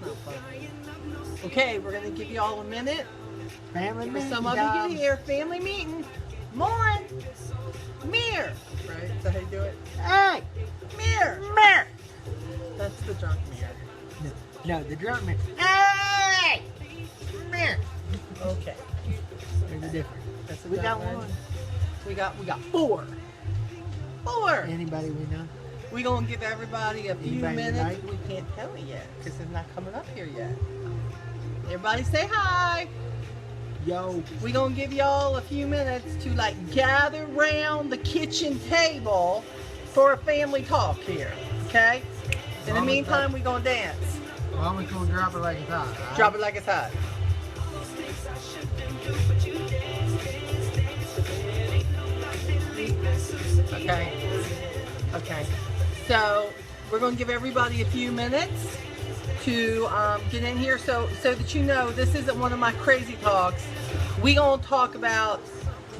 not funny. Okay, we're gonna give you all a minute. Family For meeting. some of you get here, family meeting. Come on, Mir. Right? Is that how you do it? Hey, Mir. Mir. That's the drunk Mir. No, the drunk man. Hey, Mir. Okay. There's a difference. That's the We got drunk one. We got four. Four. Anybody we know? We're going to give everybody a few Anybody minutes. tonight? We can't tell it yet because it's not coming up here yet. Everybody say hi. Yo. We're going to give y'all a few minutes to like gather around the kitchen table for a family talk here. Okay? In the meantime, we're going to dance. Mama's gonna drop it like it's hot. Right? Drop it like it's hot. Okay. Okay. So we're going to give everybody a few minutes to get in here, so that you know this isn't one of my crazy talks. We gonna talk about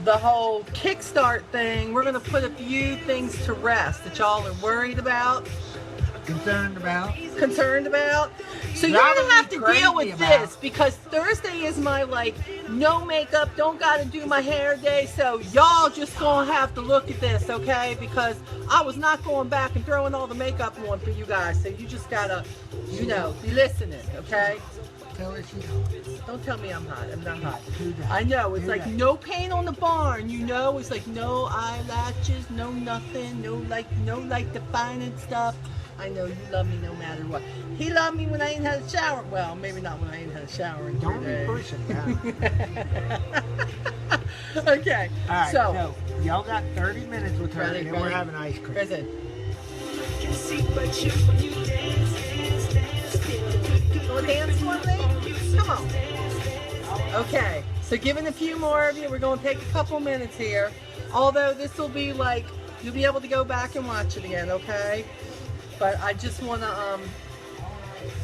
the whole Kickstart thing. We're gonna put a few things to rest that y'all are worried about, Concerned about. So you're gonna have to deal with about. this because Thursday is my like no makeup, don't gotta do my hair day. So y'all just gonna have to look at this, okay? Because I was not going back and throwing all the makeup on for you guys. So you just gotta, you know, be listening, okay? Tell her she's Don't tell me I'm hot. I'm not hot. Who that? I know. It's Who like that? no paint on the barn, you know? It's like no eyelashes, no nothing, no defining stuff. I know you love me no matter what. He loved me when I ain't had a shower. Well, maybe not when I ain't had a shower in 3 Don't be days. pushing down. Okay. All right, So, y'all got 30 minutes with her, Ready, and then ready. we're having ice cream. listen. You want to dance for me? Come on. Okay. So giving a few more of you, we're going to take a couple minutes here. Although this will be like, you'll be able to go back and watch it again, okay? But I just want to,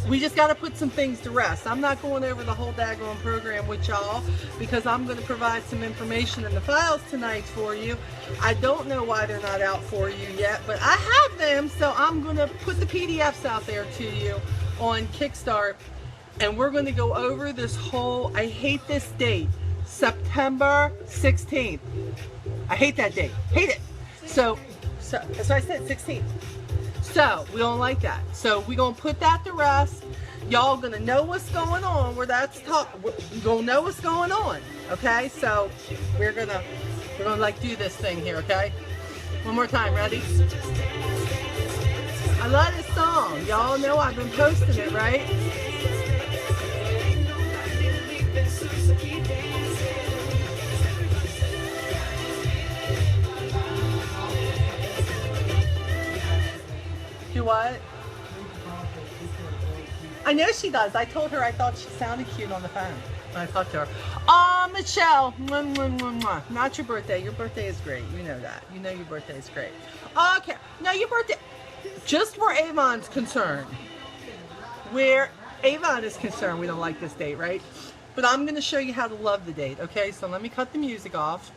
we just got to put some things to rest. I'm not going over the whole daggone program with y'all because I'm going to provide some information in the files tonight for you. I don't know why they're not out for you yet, but I have them, so I'm going to put the PDFs out there to you on Kickstart, and we're going to go over this whole, I hate this date, September 16th. I hate that date. Hate it. So I said 16th. So we don't like that. So we're gonna put that to rest. Y'all gonna know what's going on. Where that's talk, we're gonna know what's going on. Okay. So we're gonna like do this thing here. Okay. One more time. Ready? I love this song. Y'all know I've been posting it, right? Do what? I know she does. I told her I thought she sounded cute on the phone when I talked to her. Michelle, mwah, mwah, mwah, mwah. Not your birthday. Your birthday is great. You know that. You know your birthday is great. Okay. Now your birthday, just where Avon's concerned, where Avon is concerned, we don't like this date, right? But I'm going to show you how to love the date, okay? So let me cut the music off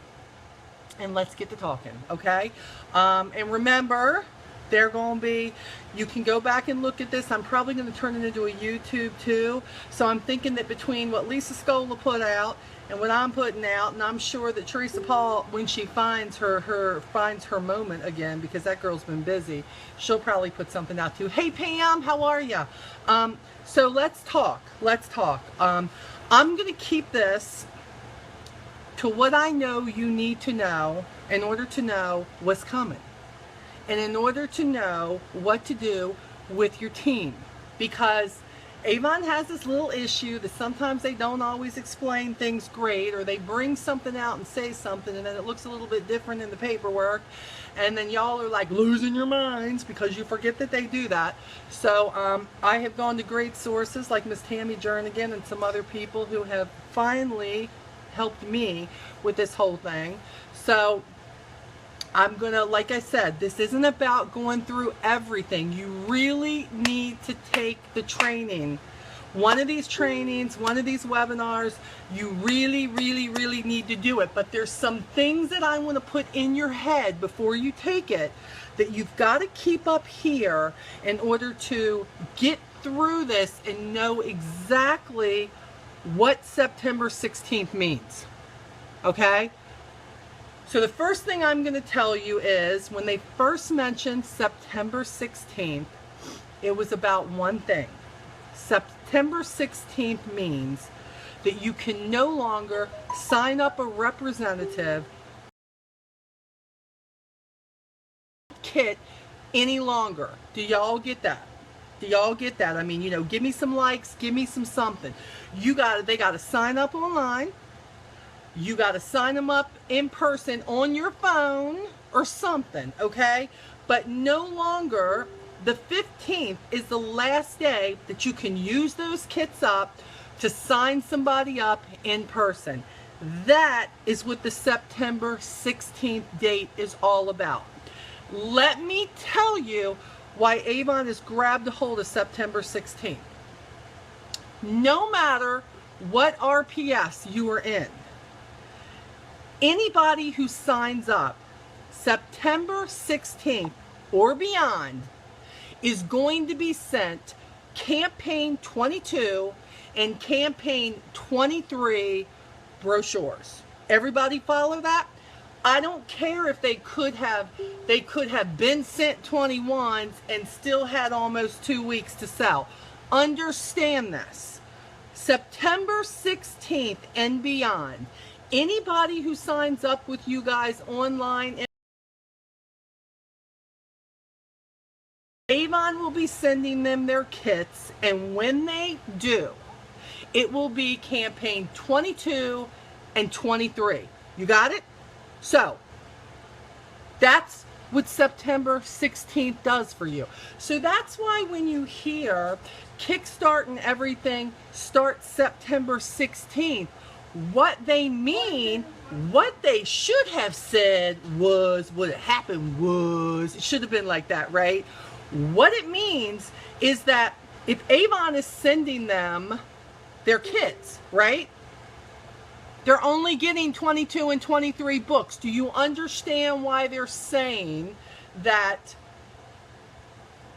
and let's get to talking, okay? And remember, they're going to be, you can go back and look at this. I'm probably going to turn it into a YouTube too. So I'm thinking that between what Lisa Scola put out and what I'm putting out, and I'm sure that Teresa Paul, when she finds her moment again, because that girl's been busy, she'll probably put something out too. Hey Pam, how are ya? So let's talk. I'm going to keep this to what I know you need to know in order to know what's coming. And in order to know what to do with your team. Because Avon has this little issue that sometimes they don't always explain things great, or they bring something out and say something and then it looks a little bit different in the paperwork, and then y'all are like losing your minds because you forget that they do that. So I have gone to great sources like Miss Tammy Jernigan and some other people who have finally helped me with this whole thing. So I'm gonna, like I said, this isn't about going through everything. You really need to take the training. One of these trainings, one of these webinars, you really need to do it. But there's some things that I want to put in your head before you take it that you've got to keep up here in order to get through this and know exactly what September 16th means. Okay? So the first thing I'm going to tell you is when they first mentioned September 16th, it was about one thing. September 16th means that you can no longer sign up a representative kit any longer. Do y'all get that? Do y'all get that? I mean, you know, give me some likes, give me some something. They got to sign up online. You got to sign them up in person on your phone or something, okay? But no longer, the 15th is the last day that you can use those kits up to sign somebody up in person. That is what the September 16th date is all about. Let me tell you why Avon has grabbed a hold of September 16th. No matter what RPS you are in, anybody who signs up September 16th or beyond is going to be sent Campaign 22 and Campaign 23 brochures. Everybody follow that? I don't care if they could have been sent 21s and still had almost 2 weeks to sell. Understand this. September 16th and beyond, anybody who signs up with you guys online, Avon will be sending them their kits, and when they do, it will be Campaign 22 and 23. You got it? So, that's what September 16th does for you. So that's why when you hear Kickstart and everything start September 16th, what they mean, what they should have said was, what happened was, it should have been like that, right? What it means is that if Avon is sending them their kits, right? They're only getting 22 and 23 books. Do you understand why they're saying that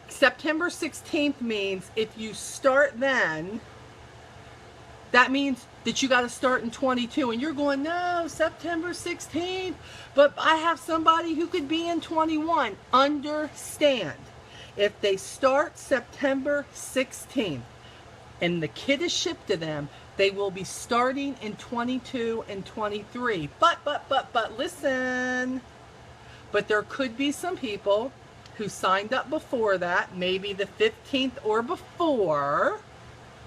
September 16th means if you start then, that means that you got to start in 22, and you're going, no, September 16th, but I have somebody who could be in 21. Understand, if they start September 16th and the kit is shipped to them, they will be starting in 22 and 23. But listen, but there could be some people who signed up before that, maybe the 15th or before,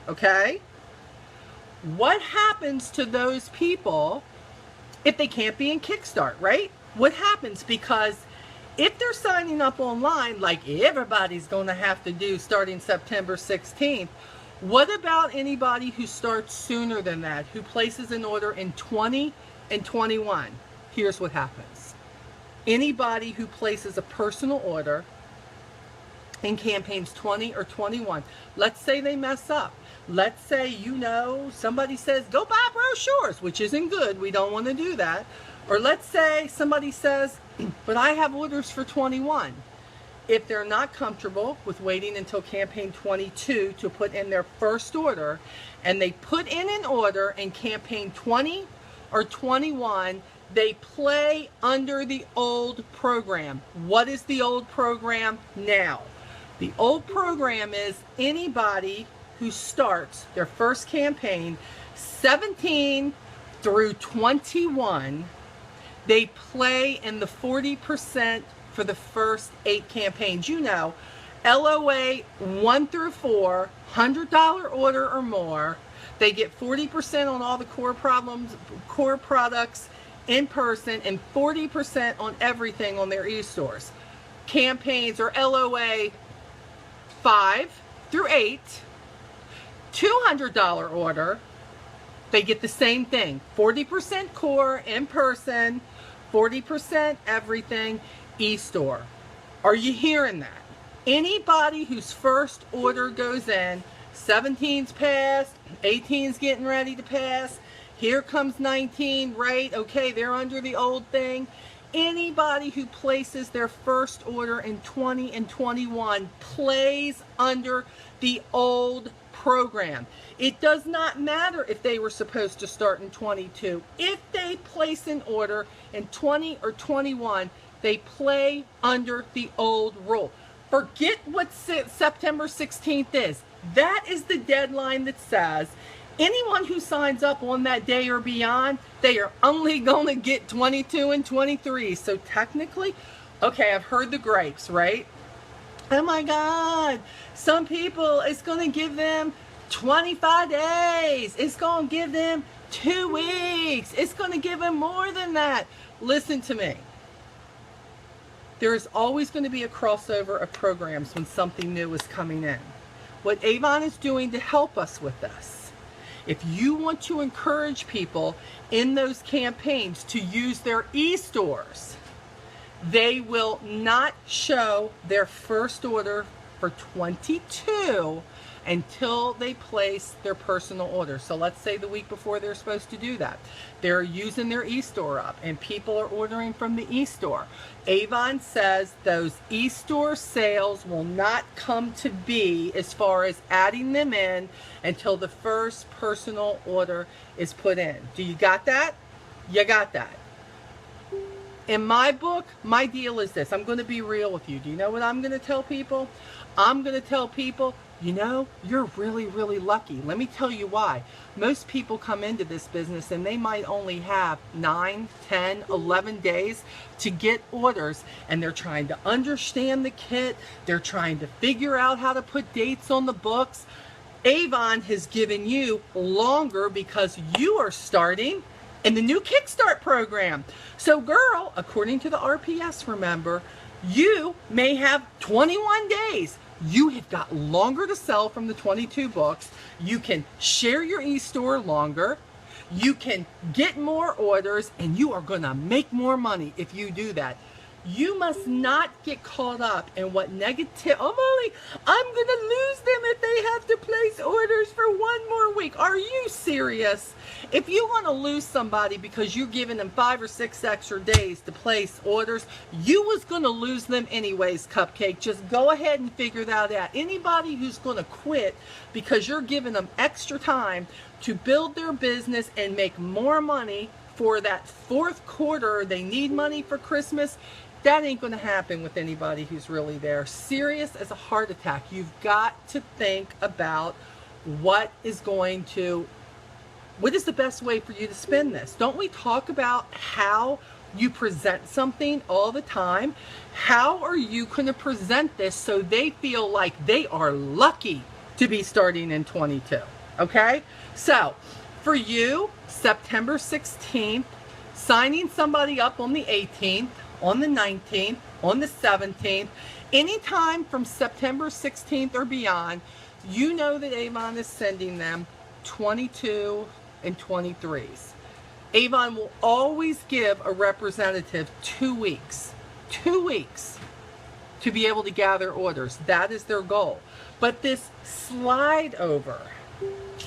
okay? What happens to those people if they can't be in Kickstart, right? What happens? Because if they're signing up online, like everybody's going to have to do starting September 16th, what about anybody who starts sooner than that, who places an order in 20 and 21? Here's what happens. Anybody who places a personal order in campaigns 20 or 21, let's say they mess up. Let's say, you know, somebody says, go buy brochures, which isn't good. We don't want to do that. Or let's say somebody says, but I have orders for 21. If they're not comfortable with waiting until campaign 22 to put in their first order, and they put in an order in campaign 20 or 21, they play under the old program. What is the old program now? The old program is anybody who starts their first campaign 17 through 21, they play in the 40% for the first 8 campaigns. You know, LOA 1 through 4, $100 order or more, they get 40% on all the core products in person, and 40% on everything on their e-stores. Campaigns are LOA 5 through 8, $200 order, they get the same thing. 40% core in person, 40% everything e-store. Are you hearing that? Anybody whose first order goes in, 17's passed, 18's getting ready to pass, here comes 19, right? Okay, they're under the old thing. anybody who places their first order in 20 and 21 plays under the old program. It does not matter if they were supposed to start in 22. If they place an order in 20 or 21, they play under the old rule. Forget what September 16th is. That is the deadline that says anyone who signs up on that day or beyond, they are only going to get 22 and 23. So technically, okay, I've heard the gripes, right? Oh my God, some people, it's going to give them 25 days. It's going to give them 2 weeks. It's going to give them more than that. Listen to me. There is always going to be a crossover of programs when something new is coming in. What Avon is doing to help us with this, if you want to encourage people in those campaigns to use their e-stores, they will not show their first order for 22 until they place their personal order. So let's say the week before they're supposed to do that, they're using their e-store up and people are ordering from the e-store. Avon says those e-store sales will not come to be as far as adding them in until the first personal order is put in. Do you got that? You got that. In my book, my deal is this. I'm going to be real with you. Do you know what I'm going to tell people? I'm going to tell people, you know, you're really, really lucky. Let me tell you why. Most people come into this business and they might only have 9, 10, 11 days to get orders, and they're trying to understand the kit. They're trying to figure out how to put dates on the books. Avon has given you longer because you are starting in the new Kickstart program. So girl, according to the RPS, remember, you may have 21 days. You have got longer to sell from the 22 books. You can share your e-store longer. You can get more orders, and you are going to make more money if you do that. You must not get caught up in what negative, oh Molly, I'm going to lose them if they have to place orders for 1 more week. Are you serious? If you want to lose somebody because you're giving them 5 or 6 extra days to place orders, you was going to lose them anyways, Cupcake. Just go ahead and figure that out. Anybody who's going to quit because you're giving them extra time to build their business and make more money for that 4th quarter, they need money for Christmas, that ain't going to happen with anybody who's really there. Serious as a heart attack. You've got to think about what is the best way for you to spend this. Don't we talk about how you present something all the time? How are you going to present this so they feel like they are lucky to be starting in 22? Okay? So, for you, September 16th, signing somebody up on the 18th, on the 19th, on the 17th, anytime from September 16th or beyond, you know that Avon is sending them 22 and 23s. Avon will always give a representative 2 weeks to be able to gather orders. That is their goal. But this slide over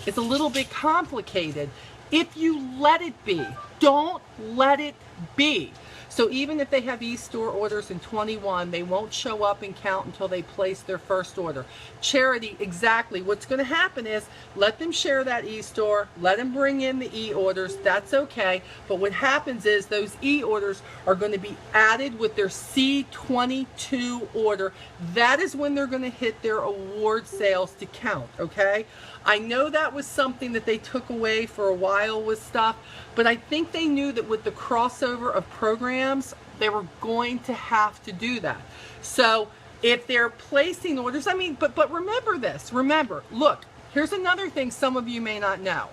is a little bit complicated if you let it be. Don't let it be. So even if they have e-store orders in 21, they won't show up and count until they place their first order. Charity, exactly. What's going to happen is let them share that e-store, let them bring in the e-orders. That's okay. But what happens is those e-orders are going to be added with their C22 order. That is when they're going to hit their award sales to count, okay? I know that was something that they took away for a while with stuff, but I think they knew that with the crossover of programs, they were going to have to do that. So if they're placing orders, I mean, but remember this, look, here's another thing some of you may not know.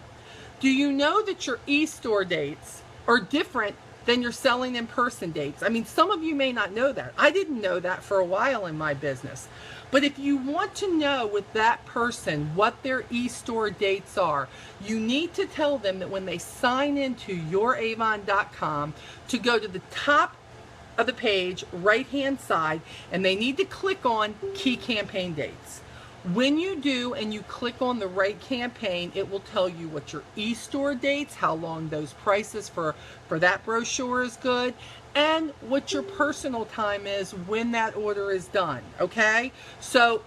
Do you know that your e-store dates are different than your selling in person dates? I mean, some of you may not know that. I didn't know that for a while in my business. But if you want to know with that person what their e-store dates are, you need to tell them that when they sign into youravon.com to go to the top of the page, right-hand side, and they need to click on key campaign dates. When you do and you click on the right campaign, it will tell you what your e-store dates, how long those prices for that brochure is good, and what your personal time is when that order is done, okay? So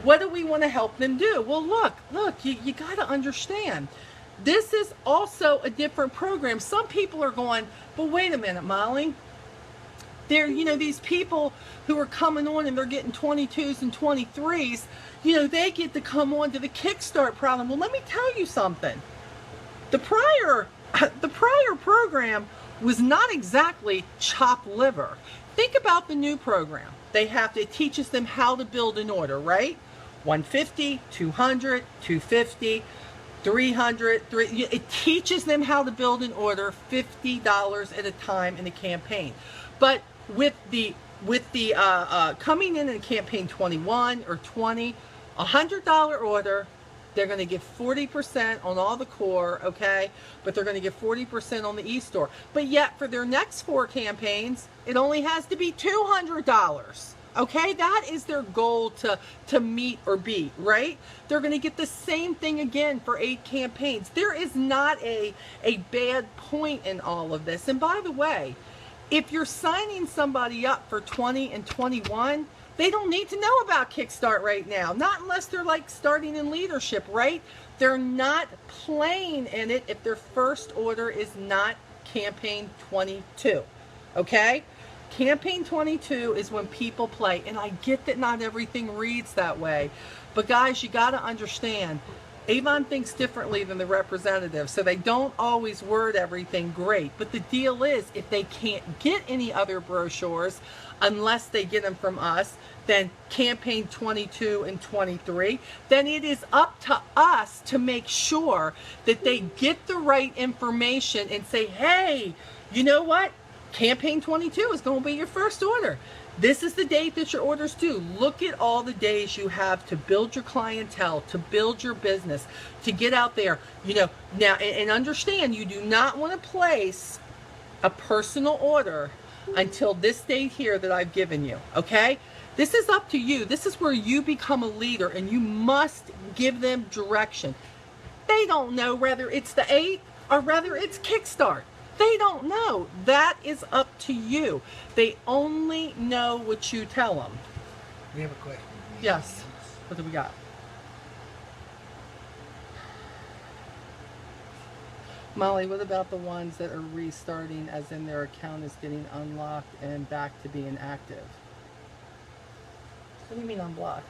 what do we want to help them do? Well, look, you got to understand. This is also a different program. Some people are going, but wait a minute, Molly. They're, these people who are coming on and they're getting 22s and 23s, they get to come on to the Kickstart program. Well, let me tell you something. The prior program was not exactly chopped liver. Think about the new program. It teaches them how to build an order, right? 150, 200, 250, 300, it teaches them how to build an order $50 at a time in a campaign. But with the coming in campaign 21 or 20, $100 order, they're going to get 40% on all the core, okay? But they're going to get 40% on the e-store. But yet for their next 4 campaigns, it only has to be $200. Okay, that is their goal to meet or beat, right? They're going to get the same thing again for 8 campaigns. There is not a bad point in all of this. And by the way, if you're signing somebody up for 20 and 21, they don't need to know about Kickstart right now. Not unless they're like starting in leadership, right? They're not playing in it if their first order is not campaign 22, okay? Campaign 22 is when people play, and I get that not everything reads that way, but guys, you got to understand, Avon thinks differently than the representative, so they don't always word everything great. But the deal is, if they can't get any other brochures unless they get them from us, then campaign 22 and 23, then it is up to us to make sure that they get the right information and say, hey, you know what? Campaign 22 is going to be your first order. This is the date that your order's due. Look at all the days you have to build your clientele, to build your business, to get out there. Now, and understand, you do not want to place a personal order until this date here that I've given you, okay? This is up to you. This is where you become a leader, and you must give them direction. They don't know whether it's the 8th or whether it's Kickstart. They don't know. That is up to you. They only know what you tell them. We have a question. Yes. What do we got? Molly, what about the ones that are restarting, as in their account is getting unlocked and back to being active? What do you mean unblocked?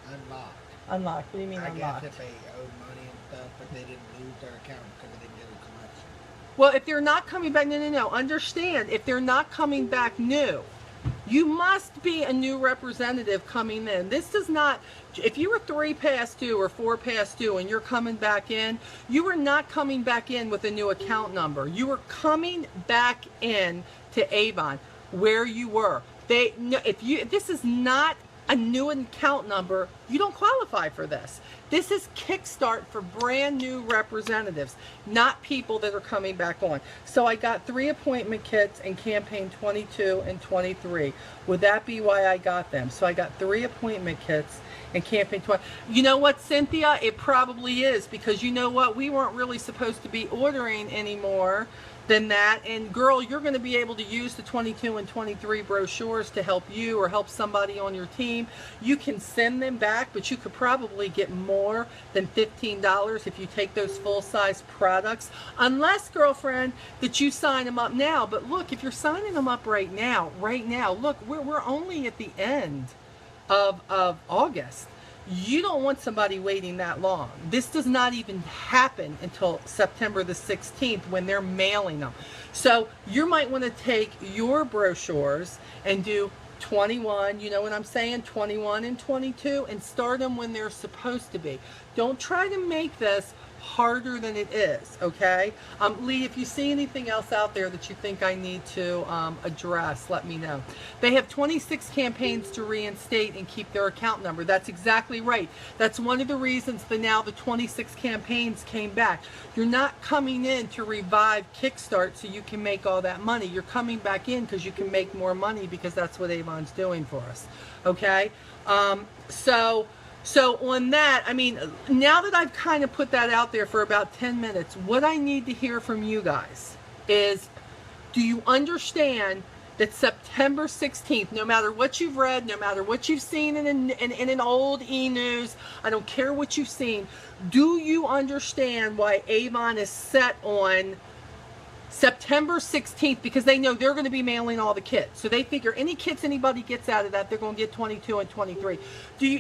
Unlocked. Unlocked. What do you mean unlocked? I guess if they owed money and stuff, but they didn't lose their account because they didn't get a collection. Well, if they're not coming back, no. Understand, if they're not coming back new, you must be a new representative coming in. This does not, if you were 3 past due or 4 past due and you're coming back in, you are not coming back in with a new account number. You are coming back in to Avon where you were. If this is not a new account number, you don't qualify for this. This is Kickstart for brand new representatives, not people that are coming back on. So I got 3 appointment kits in campaign 22 and 23. Would that be why I got them? So I got 3 appointment kits in campaign 20. You know what, Cynthia? It probably is, because you know what? We weren't really supposed to be ordering anymore than that. And girl, you're going to be able to use the 22 and 23 brochures to help you or help somebody on your team. You can send them back, but you could probably get more than $15 if you take those full-size products, unless, girlfriend, that you sign them up now. But look, if you're signing them up right now, look, we're only at the end of August. You don't want somebody waiting that long. This does not even happen until September the 16th when they're mailing them. So you might want to take your brochures and do 21, you know what I'm saying, 21 and 22, and start them when they're supposed to be. Don't try to make this harder than it is, okay? Lee, if you see anything else out there that you think I need to address, let me know. They have 26 campaigns to reinstate and keep their account number. That's exactly right. That's one of the reasons that now the 26 campaigns came back. You're not coming in to revive Kickstart so you can make all that money. You're coming back in because you can make more money, because that's what Avon's doing for us, okay? So So on that, I mean, now that I've kind of put that out there for about 10 minutes, what I need to hear from you guys is, do you understand that September 16th, no matter what you've read, no matter what you've seen in an old e-news, I don't care what you've seen, do you understand why Avon is set on September 16th? Because they know they're going to be mailing all the kits. So they figure any kits anybody gets out of that, they're going to get 22 and 23.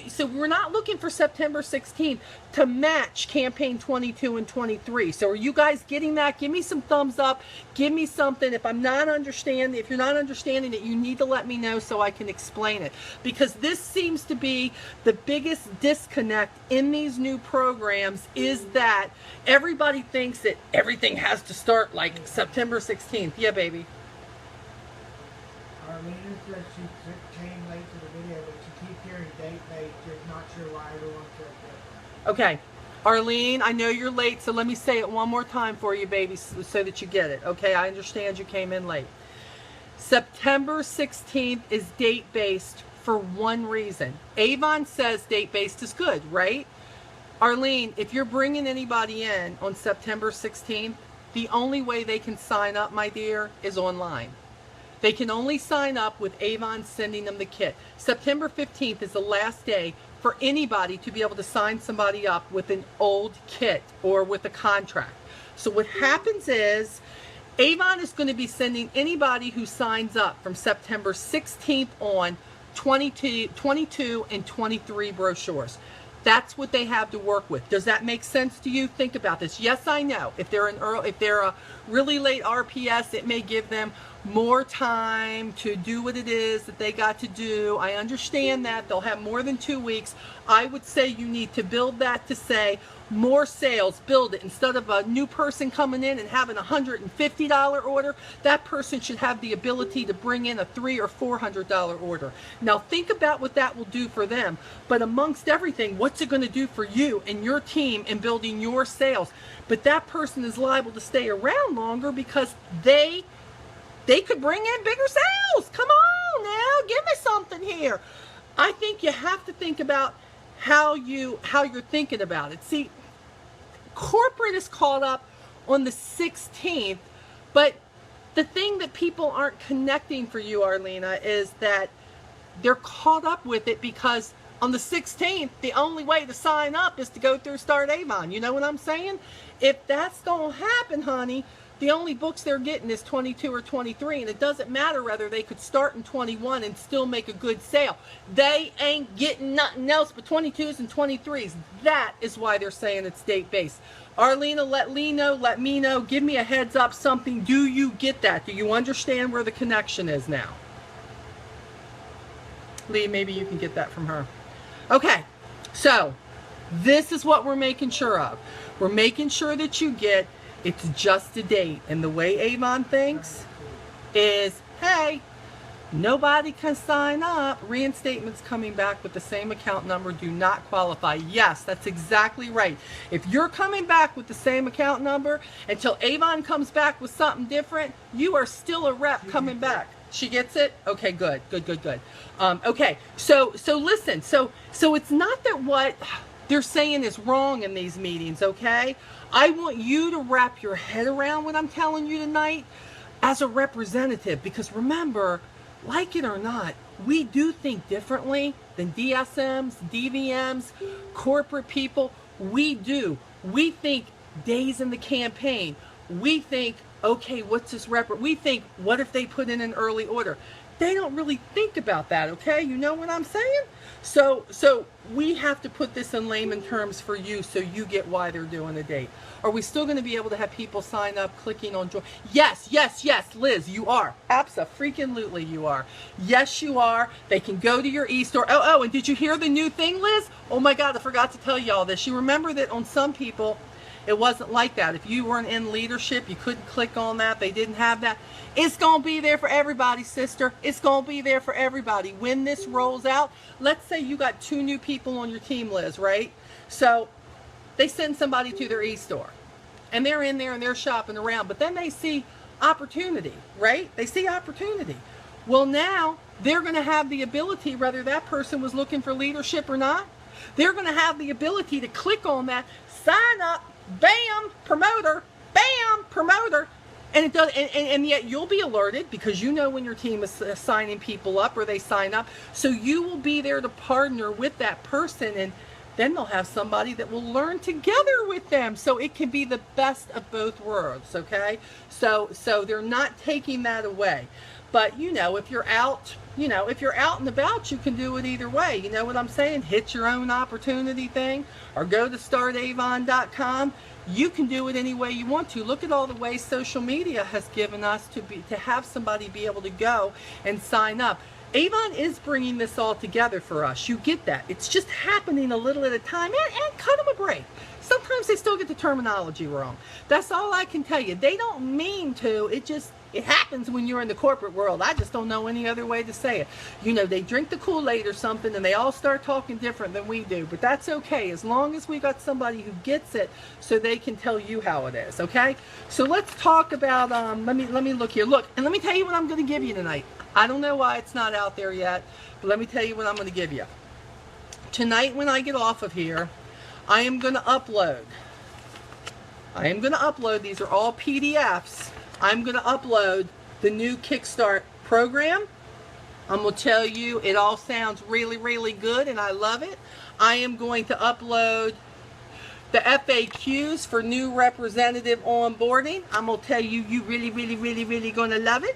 So we're not looking for September 16th to match campaign 22 and 23. So are you guys getting that? Give me some thumbs up. Give me something. If you're not understanding it, you need to let me know so I can explain it. Because this seems to be the biggest disconnect in these new programs, is that everybody thinks that everything has to start like September 16th. Yeah, baby. Arlene said she came late to the video, but she keeps hearing date-based. Just not sure why everyone said that. Okay. Arlene, I know you're late, so let me say it one more time for you, baby, so that you get it. Okay, I understand you came in late. September 16th is date-based for one reason. Avon says date-based is good, right? Arlene, if you're bringing anybody in on September 16th, the only way they can sign up, my dear, is online. They can only sign up with Avon sending them the kit. September 15th is the last day for anybody to be able to sign somebody up with an old kit or with a contract. So what happens is, Avon is going to be sending anybody who signs up from September 16th on 22 and 23 brochures. That's what they have to work with. Does that make sense to you? Think about this. Yes, I know. If they're a really late RPS, it may give them more time to do what it is that they got to do. I understand that. They'll have more than 2 weeks. I would say you need to build that to say more sales. Build it. Instead of a new person coming in and having a $150 order, that person should have the ability to bring in a $300 or $400 order. Now think about what that will do for them. But amongst everything, what's it going to do for you and your team in building your sales? But that person is liable to stay around longer because they could bring in bigger sales. Come on now, give me something here. I think you have to think about how you're thinking about it. See, corporate is caught up on the 16th, but the thing that people aren't connecting for you, Arlena, is that they're caught up with it because on the 16th, the only way to sign up is to go through Start Avon. You know what I'm saying? If that's going to happen, honey, the only books they're getting is 22 or 23, and it doesn't matter whether they could start in 21 and still make a good sale. They ain't getting nothing else but 22s and 23s. That is why they're saying it's date-based. Arlena, let me know. Give me a heads up, something. Do you get that? Do you understand where the connection is now? Lee, maybe you can get that from her. Okay, so this is what we're making sure of. We're making sure that you get it's just a date. And the way Avon thinks is, hey, nobody can sign up. Reinstatements coming back with the same account number do not qualify. Yes, that's exactly right. If you're coming back with the same account number until Avon comes back with something different, you are still a rep coming back. She gets it? Okay, good. Okay, so listen. So it's not that what they're saying is wrong in these meetings, okay? I want you to wrap your head around what I'm telling you tonight as a representative, because remember, like it or not, we do think differently than DSMs, DVMs, corporate people. We do. We think days in the campaign. We think, okay, what's this we think, what if they put in an early order? They don't really think about that, okay? You know what I'm saying? So we have to put this in layman terms for you so you get why they're doing a date. Are we still going to be able to have people sign up clicking on join? Yes, Liz, you are. Abso-freaking-lutely you are. Yes, you are. They can go to your e-store. Oh, and did you hear the new thing, Liz? Oh my God, I forgot to tell you all this. You remember that on some people, it wasn't like that. If you weren't in leadership, you couldn't click on that. They didn't have that. It's going to be there for everybody, sister. It's going to be there for everybody. When this rolls out, let's say you got 2 new people on your team, Liz, right? So they send somebody to their e-store, and they're in there and they're shopping around, but then they see opportunity, right? They see opportunity. Well, now they're going to have the ability, whether that person was looking for leadership or not, they're going to have the ability to click on that, sign up, bam, promoter, bam, promoter. And it does, and yet you'll be alerted because you know when your team is signing people up or they sign up. So you will be there to partner with that person, and then they'll have somebody that will learn together with them. So it can be the best of both worlds, okay? So they're not taking that away. But you know, if you're out, if you're out and about, you can do it either way. You know what I'm saying? Hit your own opportunity thing, or go to startavon.com. You can do it any way you want to. Look at all the ways social media has given us to have somebody be able to go and sign up. Avon is bringing this all together for us. You get that. It's just happening a little at a time, and cut them a break. Sometimes they still get the terminology wrong. That's all I can tell you. They don't mean to. It happens when you're in the corporate world. I just don't know any other way to say it. You know, they drink the Kool-Aid or something and they all start talking different than we do. But that's okay, as long as we got somebody who gets it so they can tell you how it is, okay? So let's talk about, let me look here. Look, and let me tell you what I'm going to give you tonight. I don't know why it's not out there yet, but let me tell you what I'm going to give you. Tonight when I get off of here, I am going to upload. These are all PDFs. I'm going to upload the new Kickstart program. I'm going to tell you, it all sounds really, really good, and I love it. I am going to upload the FAQs for new representative onboarding. I'm going to tell you, you really, really, really, really going to love it.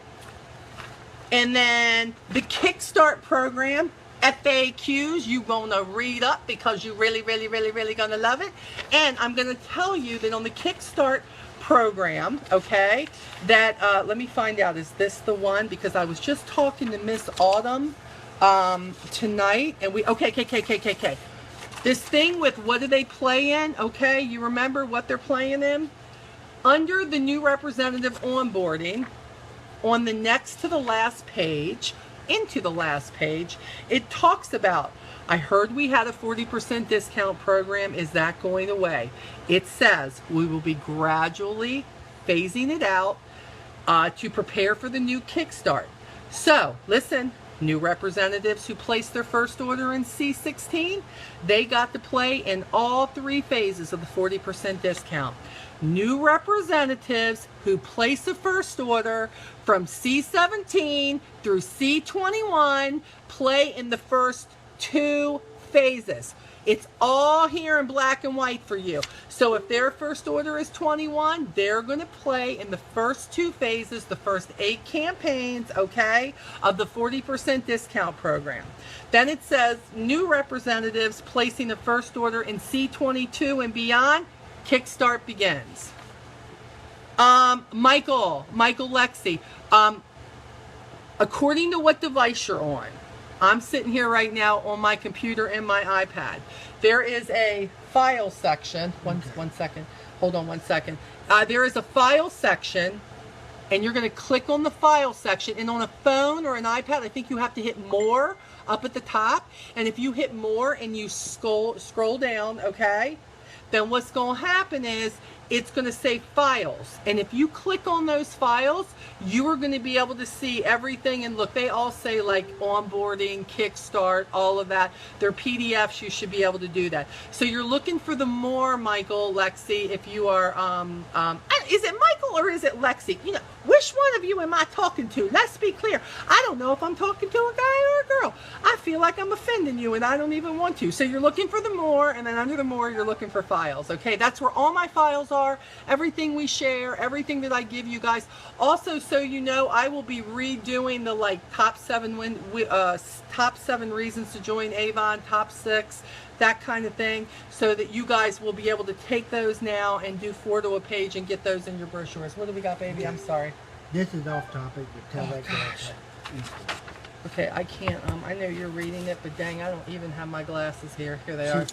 And then the Kickstart program, FAQs, you're going to read up because you really, really, really, really going to love it. And I'm going to tell you that on the Kickstart program, okay, that let me find out, is this the one? Because I was just talking to Miss Autumn tonight, and okay, this thing with what do they play in, okay, you remember what they're playing in? Under the new representative onboarding, on the next to the last page, into the last page, it talks about, I heard we had a 40% discount program. Is that going away? It says we will be gradually phasing it out to prepare for the new Kickstart. So, listen, new representatives who placed their first order in C16, they got to play in all 3 phases of the 40% discount. New representatives who place a first order from C17 through C21 play in the first 2 phases. It's all here in black and white for you. So if their first order is 21, they're going to play in the first 2 phases, the first 8 campaigns, okay, of the 40% discount program. Then it says new representatives placing the first order in C22 and beyond, Kickstart begins. Michael Lexi, according to what device you're on, I'm sitting here right now on my computer and my iPad. There is a file section. One second. Hold on one second. There is a file section, and you're going to click on the file section. And on a phone or an iPad, I think you have to hit more up at the top. And if you hit more and you scroll down, okay, then what's going to happen is it's going to say files, and if you click on those files, you are going to be able to see everything. And look, they all say like onboarding, Kickstart, all of that. They're PDFs. You should be able to do that. So you're looking for the more, Michael, Lexi, if you are is it Michael or is it Lexi? You know, which one of you am I talking to? Let's be clear. I don't know if I'm talking to a guy or a girl. I feel like I'm offending you, and I don't even want to. So you're looking for the more, and then under the more, you're looking for files. Okay, that's where all my files are. Everything we share, everything that I give you guys. Also, so you know, I will be redoing the like top 7 reasons to join Avon, top 6, that kind of thing, so that you guys will be able to take those now and do 4 to a page and get those in your brochures. What do we got, baby? I'm sorry. This is off topic, but tell that girl that. Okay, I can't, I know you're reading it, but dang, I don't even have my glasses here. Here they are.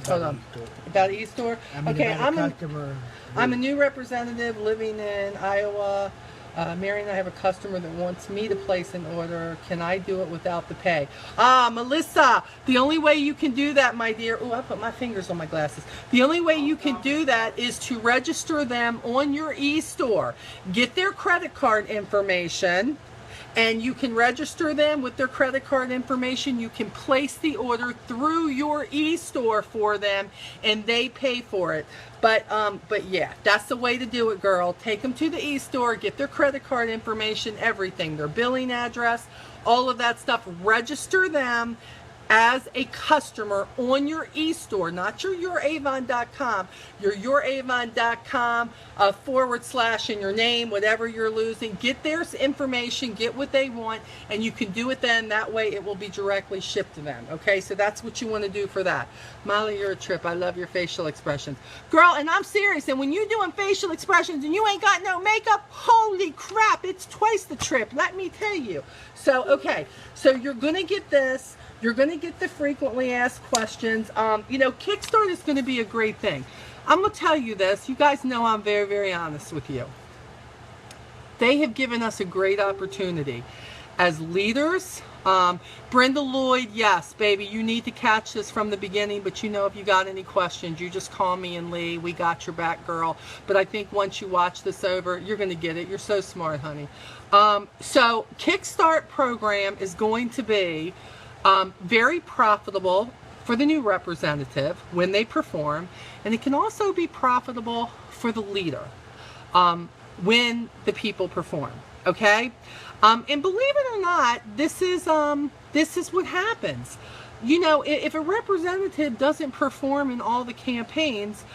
Hold on. About e-store? Okay, I'm a new representative living in Iowa. Mary and I have a customer that wants me to place an order. Can I do it without the pay? Melissa, the only way you can do that, my dear, oh, I put my fingers on my glasses. The only way you can do that is to register them on your e-store. Get their credit card information, and you can register them with their credit card information. You can place the order through your e-store for them, and they pay for it. But yeah, that's the way to do it, girl. Take them to the e-store, get their credit card information, everything, their billing address, all of that stuff. Register them as a customer on your e-store, not your youravon.com, your youravon.com / in your name, whatever you're losing. Get their information, get what they want, and you can do it then. That way it will be directly shipped to them. Okay, so that's what you want to do for that. Molly, you're a trip. I love your facial expressions. Girl, and I'm serious, and when you're doing facial expressions and you ain't got no makeup, holy crap, it's twice the trip, let me tell you. So, okay, so you're going to get this. You're going to get the frequently asked questions. You know, Kickstart is going to be a great thing. I'm going to tell you this. You guys know I'm very, very honest with you. They have given us a great opportunity as leaders. Brenda Lloyd, yes, baby, you need to catch this from the beginning, but you know, if you got any questions, you just call me and Lee. We got your back, girl. But I think once you watch this over, you're going to get it. You're so smart, honey. So Kickstart program is going to be very profitable for the new representative when they perform, and it can also be profitable for the leader when the people perform. Okay, and believe it or not, this is what happens. You know, if a representative doesn't perform in all the campaigns,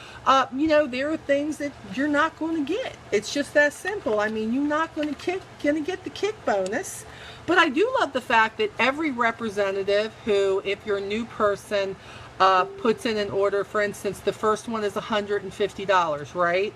you know, there are things that you're not going to get. It's just that simple. I mean, you're not going to get the kick bonus. But I do love the fact that every representative who, if you're a new person, puts in an order, for instance, the first one is $150, right?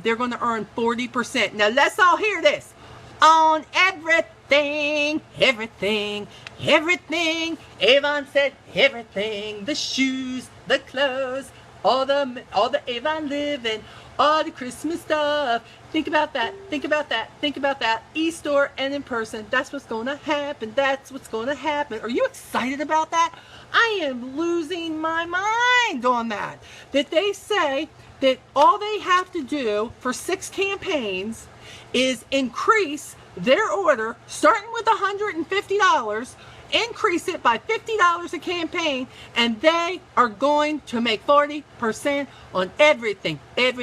They're going to earn 40%. Now, let's all hear this. On everything, everything, everything. Avon said everything. The shoes, the clothes, all the Avon living, all the Christmas stuff. Think about that, think about that, think about that. E-store and in person, that's what's going to happen. That's what's going to happen. Are you excited about that? I am losing my mind on that. That they say that all they have to do for 6 campaigns is increase their order, starting with $150, increase it by $50 a campaign, and they are going to make 40% on everything. It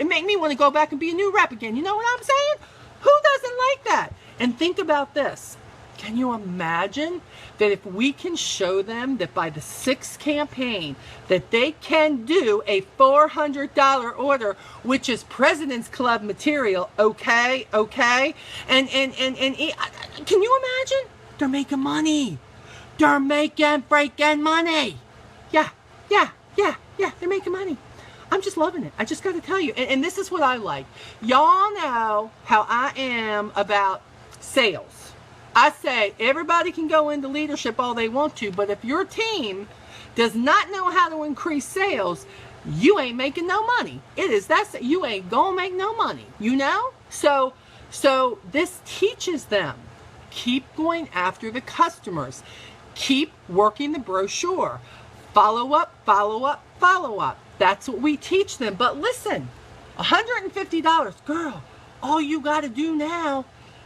made me want to go back and be a new rep again. You know what I'm saying? Who doesn't like that? And think about this. Can you imagine that if we can show them that by the 6th campaign that they can do a $400 order, which is President's Club material, okay? And can you imagine? They're making money. They're making freaking money. Yeah, they're making money. I'm just loving it. I just got to tell you. And this is what I like. Y'all know how I am about sales. I say everybody can go into leadership all they want to, but if your team does not know how to increase sales, you ain't making no money. You ain't gonna make no money, you know? So this teaches them, keep going after the customers, keep working the brochure, follow up. That's what we teach them. But listen, $150, girl, all you gotta do now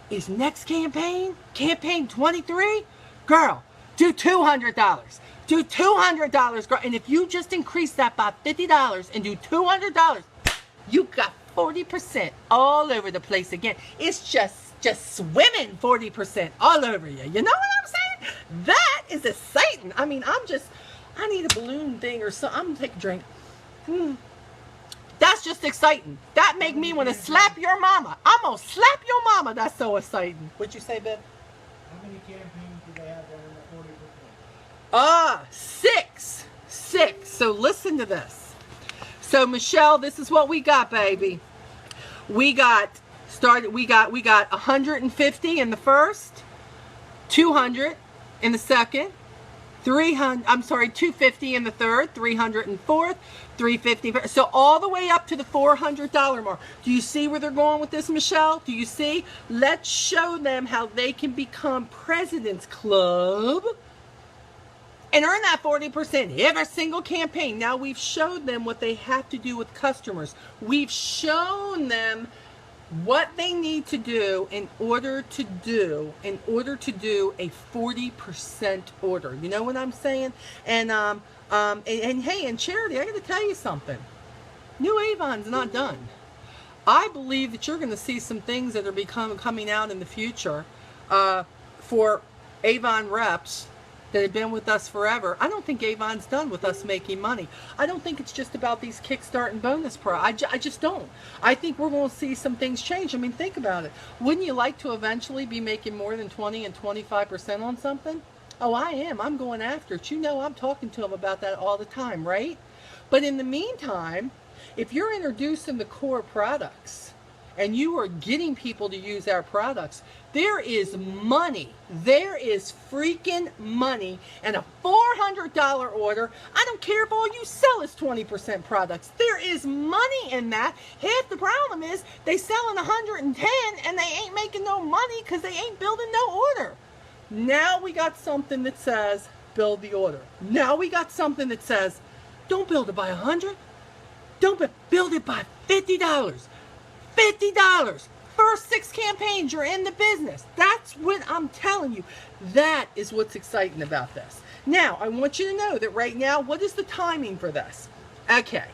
is next campaign 23, girl, do $200. Do $200, girl. And if you just increase that by $50 and do $200, you got 40% all over the place again. It's just swimming 40% all over you. You know what I'm saying? That is exciting. I mean, I need a balloon thing or something. I'm gonna take a drink. That's just exciting. That make me want to slap your mama. I'm going to slap your mama. That's so exciting. What'd you say, babe? How many campaigns do they have that are 40%? 6. So listen to this. So Michelle, this is what we got, baby. We got 150 in the first, 200 in the second, 250 in the third, 300 in the fourth, 350. So all the way up to the $400 mark. Do you see where they're going with this, Michelle? Do you see? Let's show them how they can become President's Club and earn that 40% every single campaign. Now we've showed them what they have to do with customers. We've shown them what they need to do in order to do a 40% order. You know what I'm saying? And hey, in Charity, I got to tell you something. New Avon's not done. I believe that you're going to see some things that are coming out in the future for Avon reps that have been with us forever. I don't think Avon's done with us making money. I don't think it's just about these Kickstart and bonus pro. I just don't. I think we're going to see some things change. I mean, think about it. Wouldn't you like to eventually be making more than 20 and 25% on something? Oh, I am. I'm going after it. You know, I'm talking to them about that all the time, right? But in the meantime, if you're introducing the core products and you are getting people to use our products, there is money. There is freaking money. And a $400 order, I don't care if all you sell is 20% products. There is money in that. Half the problem is they selling 110 and they ain't making no money because they ain't building no order. Now we got something that says build the order. Now we got something that says don't build it by 100. Don't build it by $50. $50. First 6 campaigns, you're in the business. That's what I'm telling you. That is what's exciting about this. Now, I want you to know that right now, what is the timing for this? Okay.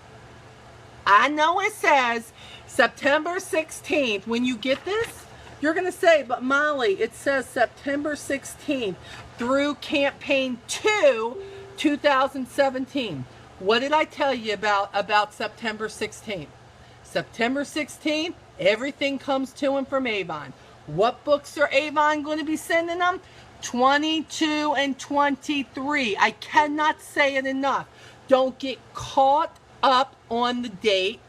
I know it says September 16th. When you get this, you're going to say, but Molly, it says September 16th through campaign 2, 2017. What did I tell you about September 16th? September 16th, everything comes to them from Avon. What books are Avon going to be sending them? 22 and 23. I cannot say it enough. Don't get caught up on the date.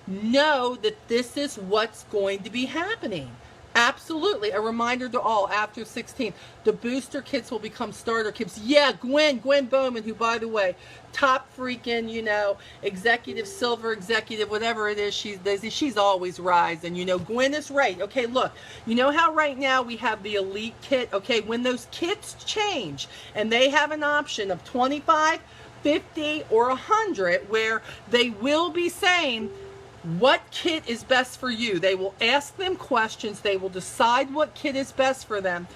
Know that this is what's going to be happening. Absolutely. A reminder to all, after 16th, the booster kits will become starter kits. Yeah, Gwen Bowman, who, by the way, top freaking, you know, executive, silver executive, whatever it is, she's always rising. You know, Gwen is right. Okay, look, you know how right now we have the elite kit? Okay, when those kits change and they have an option of 25, 50, or 100, where they will be saying, what kit is best for you? They will ask them questions. They will decide what kit is best for them.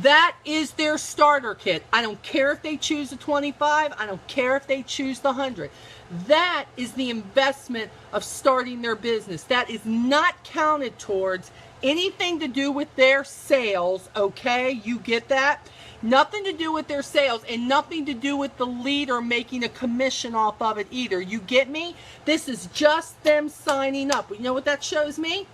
That is their starter kit. I don't care if they choose the 25. I don't care if they choose the 100. That is the investment of starting their business. That is not counted towards anything to do with their sales, okay? You get that? Nothing to do with their sales and nothing to do with the leader making a commission off of it either. You get me? This is just them signing up. You know what that shows me?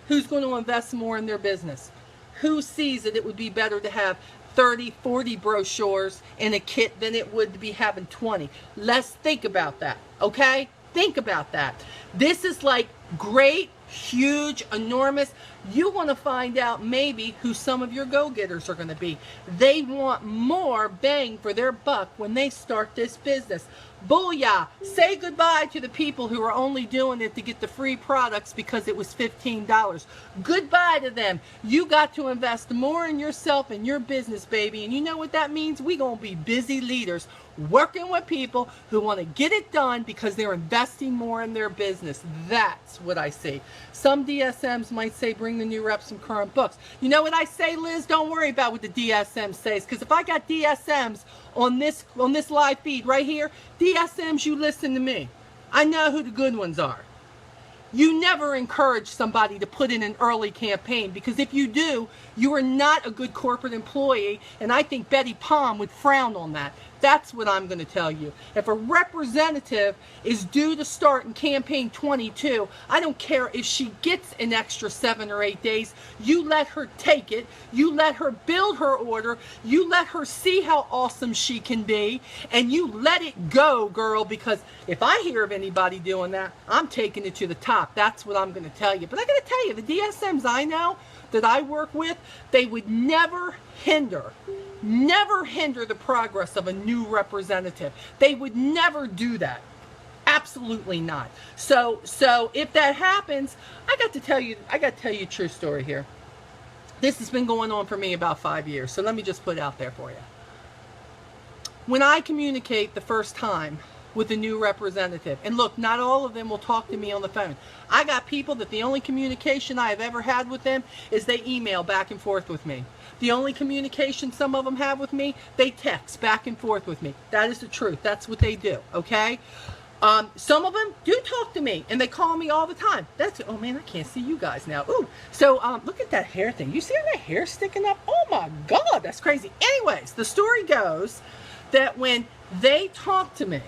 Who's going to invest more in their business? Who sees that it would be better to have 30, 40 brochures in a kit than it would be having 20? Let's think about that, okay? Think about that. This is like great, huge, enormous. You want to find out maybe who some of your go-getters are going to be. They want more bang for their buck when they start this business. Booyah! Say goodbye to the people who are only doing it to get the free products because it was $15. Goodbye to them. You got to invest more in yourself and your business, baby. And you know what that means? We're going to be busy leaders working with people who want to get it done because they're investing more in their business. That's what I see. Some DSMs might say bring the new reps some current books. You know what I say, Liz? Don't worry about what the DSM says, because if I got DSMs on this live feed right here, DSMs, you listen to me. I know who the good ones are. You never encourage somebody to put in an early campaign, because if you do, you are not a good corporate employee, and I think Betty Palm would frown on that. That's what I'm going to tell you. If a representative is due to start in campaign 22, I don't care if she gets an extra 7 or 8 days. You let her take it. You let her build her order. You let her see how awesome she can be. And you let it go, girl, because if I hear of anybody doing that, I'm taking it to the top. That's what I'm going to tell you. But I got to tell you, the DSMs I know that I work with, they would never hinder the progress of a new representative. They would never do that. Absolutely not. So if that happens, I got to tell you a true story here. This has been going on for me about 5 years. So let me just put it out there for you. When I communicate the first time with a new representative. And look, not all of them will talk to me on the phone. I got people that the only communication I have ever had with them is they email back and forth with me. The only communication some of them have with me, they text back and forth with me. That is the truth. That's what they do, okay? Some of them do talk to me, and they call me all the time. That's, oh man, I can't see you guys now. Ooh, so look at that hair thing. You see that hair sticking up? Oh my God, that's crazy. Anyways, the story goes that when they talk to me,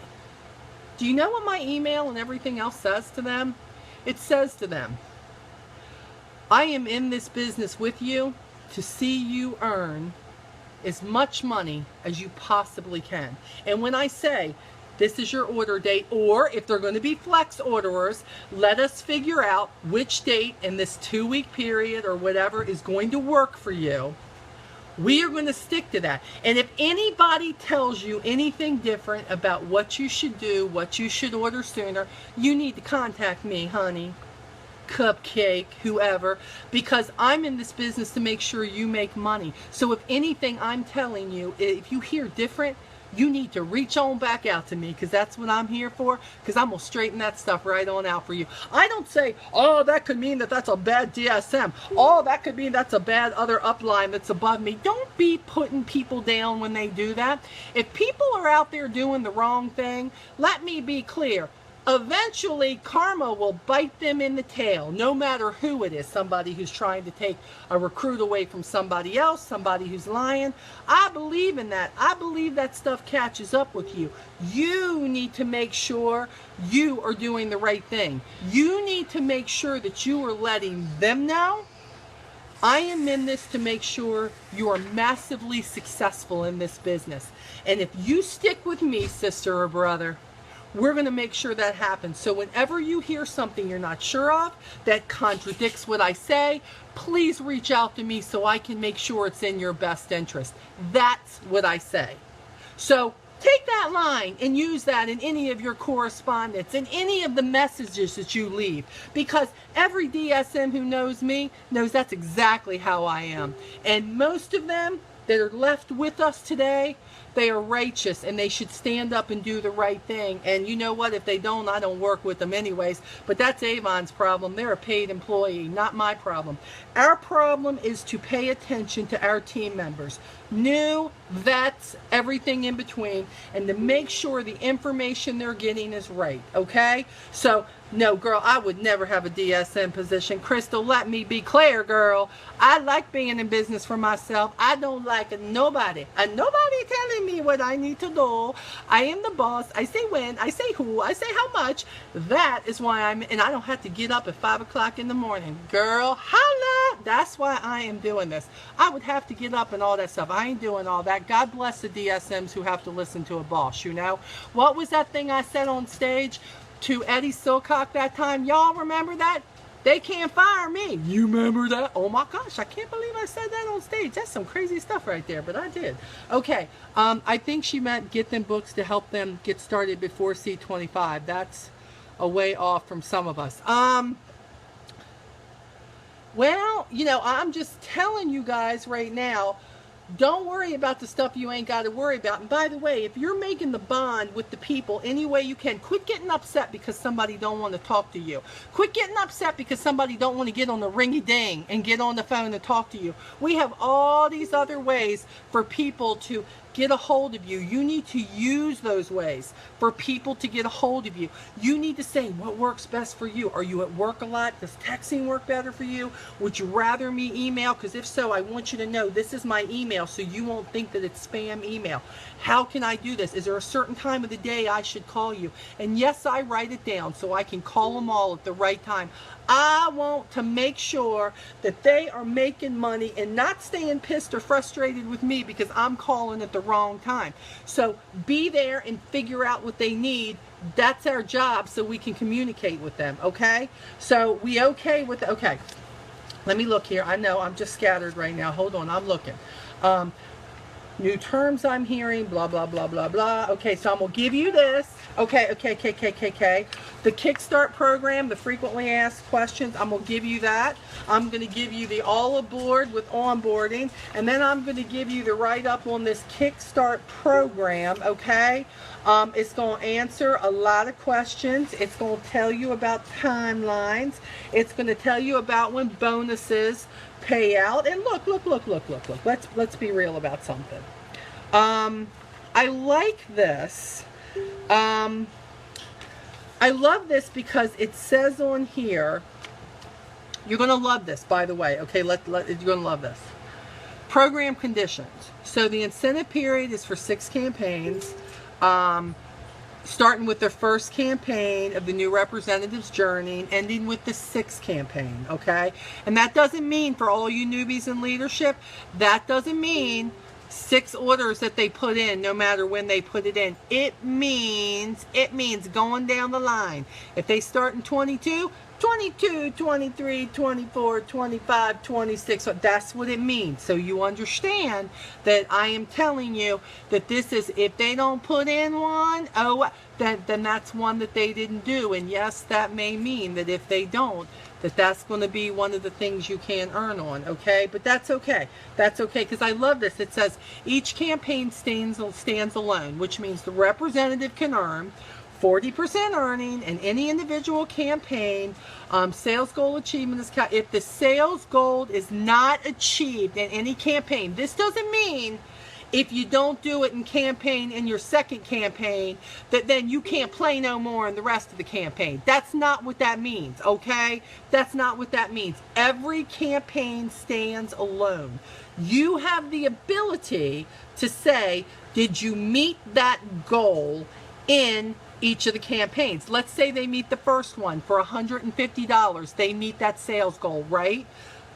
do you know what my email and everything else says to them? It says to them, I am in this business with you to see you earn as much money as you possibly can. And when I say, this is your order date, or if they're going to be flex orderers, let us figure out which date in this 2-week period or whatever is going to work for you. We are going to stick to that. And if anybody tells you anything different about what you should do, what you should order sooner, you need to contact me, honey, cupcake, whoever, because I'm in this business to make sure you make money. So if anything I'm telling you, if you hear different, you need to reach on back out to me, because that's what I'm here for, because I'm going to straighten that stuff right on out for you. I don't say, oh, that could mean that that's a bad DSM. Oh, that could mean that's a bad other upline that's above me. Don't be putting people down when they do that. If people are out there doing the wrong thing, let me be clear. Eventually, karma will bite them in the tail, no matter who it is. Somebody who's trying to take a recruit away from somebody else, somebody who's lying. I believe in that. I believe that stuff catches up with you. You need to make sure you are doing the right thing. You need to make sure that you are letting them know, I am in this to make sure you are massively successful in this business. And if you stick with me, sister or brother, we're going to make sure that happens. So whenever you hear something you're not sure of that contradicts what I say, please reach out to me so I can make sure it's in your best interest. That's what I say. So take that line and use that in any of your correspondence, in any of the messages that you leave, because every DSM who knows me knows that's exactly how I am. And most of them that are left with us today, they are righteous, and they should stand up and do the right thing. And you know what? If they don't, I don't work with them anyways. But that's Avon's problem. They're a paid employee, not my problem. Our problem is to pay attention to our team members, new, vets, everything in between, and to make sure the information they're getting is right, okay? So, no, girl, I would never have a DSM position. Crystal, let me be clear, girl. I like being in business for myself. I don't like nobody. And nobody telling me what I need to do. I am the boss. I say when. I say who. I say how much. That is why and I don't have to get up at 5 o'clock in the morning. Girl, holla. That's why I am doing this. I would have to get up and all that stuff. I ain't doing all that. God bless the DSMs who have to listen to a boss, you know. What was that thing I said on stage to Eddie Silcock that time? Y'all remember that? They can't fire me. You remember that? Oh my gosh, I can't believe I said that on stage. That's some crazy stuff right there, but I did. Okay, I think she meant get them books to help them get started before C25. That's a way off from some of us. Well, you know, I'm just telling you guys right now, don't worry about the stuff you ain't got to worry about. And by the way, if you're making the bond with the people any way you can, quit getting upset because somebody don't want to talk to you. Quit getting upset because somebody don't want to get on the ringy-ding and get on the phone and talk to you. We have all these other ways for people to get a hold of you. You need to use those ways for people to get a hold of you. You need to say what works best for you. Are you at work a lot? Does texting work better for you? Would you rather me email? Because if so, I want you to know this is my email so you won't think that it's spam email. How can I do this? Is there a certain time of the day I should call you? And yes, I write it down so I can call them all at the right time. I want to make sure that they are making money and not staying pissed or frustrated with me because I'm calling at the wrong time. So be there and figure out what they need. That's our job so we can communicate with them, okay? So we okay with, okay. Let me look here. I know I'm just scattered right now. Hold on, I'm looking. New terms I'm hearing, blah, blah, blah, blah, blah. Okay, so I'm going to give you this. Okay. The Kickstart program, the frequently asked questions, I'm going to give you that. I'm going to give you the all aboard with onboarding, and then I'm going to give you the write-up on this Kickstart program, okay? It's going to answer a lot of questions. It's going to tell you about timelines. It's going to tell you about when bonuses pay out. And look. Let's be real about something. I like this. I love this because it says on here, you're going to love this, by the way. Okay, you're going to love this. Program conditions. So the incentive period is for 6 campaigns, starting with their first campaign of the new representative's journey and ending with the 6th campaign, okay? And that doesn't mean, for all you newbies in leadership, that doesn't mean 6 orders that they put in, no matter when they put it in. It means going down the line. If they start in 22, 23, 24, 25, 26, that's what it means. So you understand that I am telling you that this is, if they don't put in one, then that's one that they didn't do. And yes, that may mean that if they don't, that's going to be one of the things you can earn on, okay? But that's okay. That's okay, because I love this. It says each campaign stands alone, which means the representative can earn 40% earning in any individual campaign. Sales goal achievement is if the sales goal is not achieved in any campaign. This doesn't mean if you don't do it in your second campaign, that then you can't play no more in the rest of the campaign. That's not what that means, okay? That's not what that means. Every campaign stands alone. You have the ability to say, did you meet that goal in each of the campaigns? Let's say they meet the first one for $150. They meet that sales goal, right?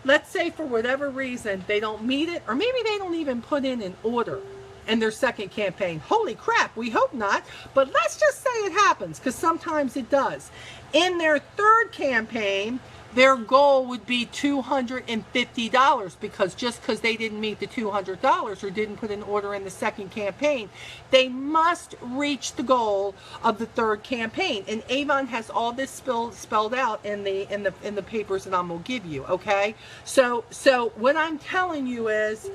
Let's say for whatever reason they don't meet it, or maybe they don't even put in an order in their second campaign. Holy crap, we hope not, but let's just say it happens, because sometimes it does. In their third campaign, their goal would be $250, because they didn't meet the $200 or didn't put an order in the second campaign, they must reach the goal of the third campaign. And Avon has all this spelled out in the papers that I'm gonna give you. Okay, so what I'm telling you is,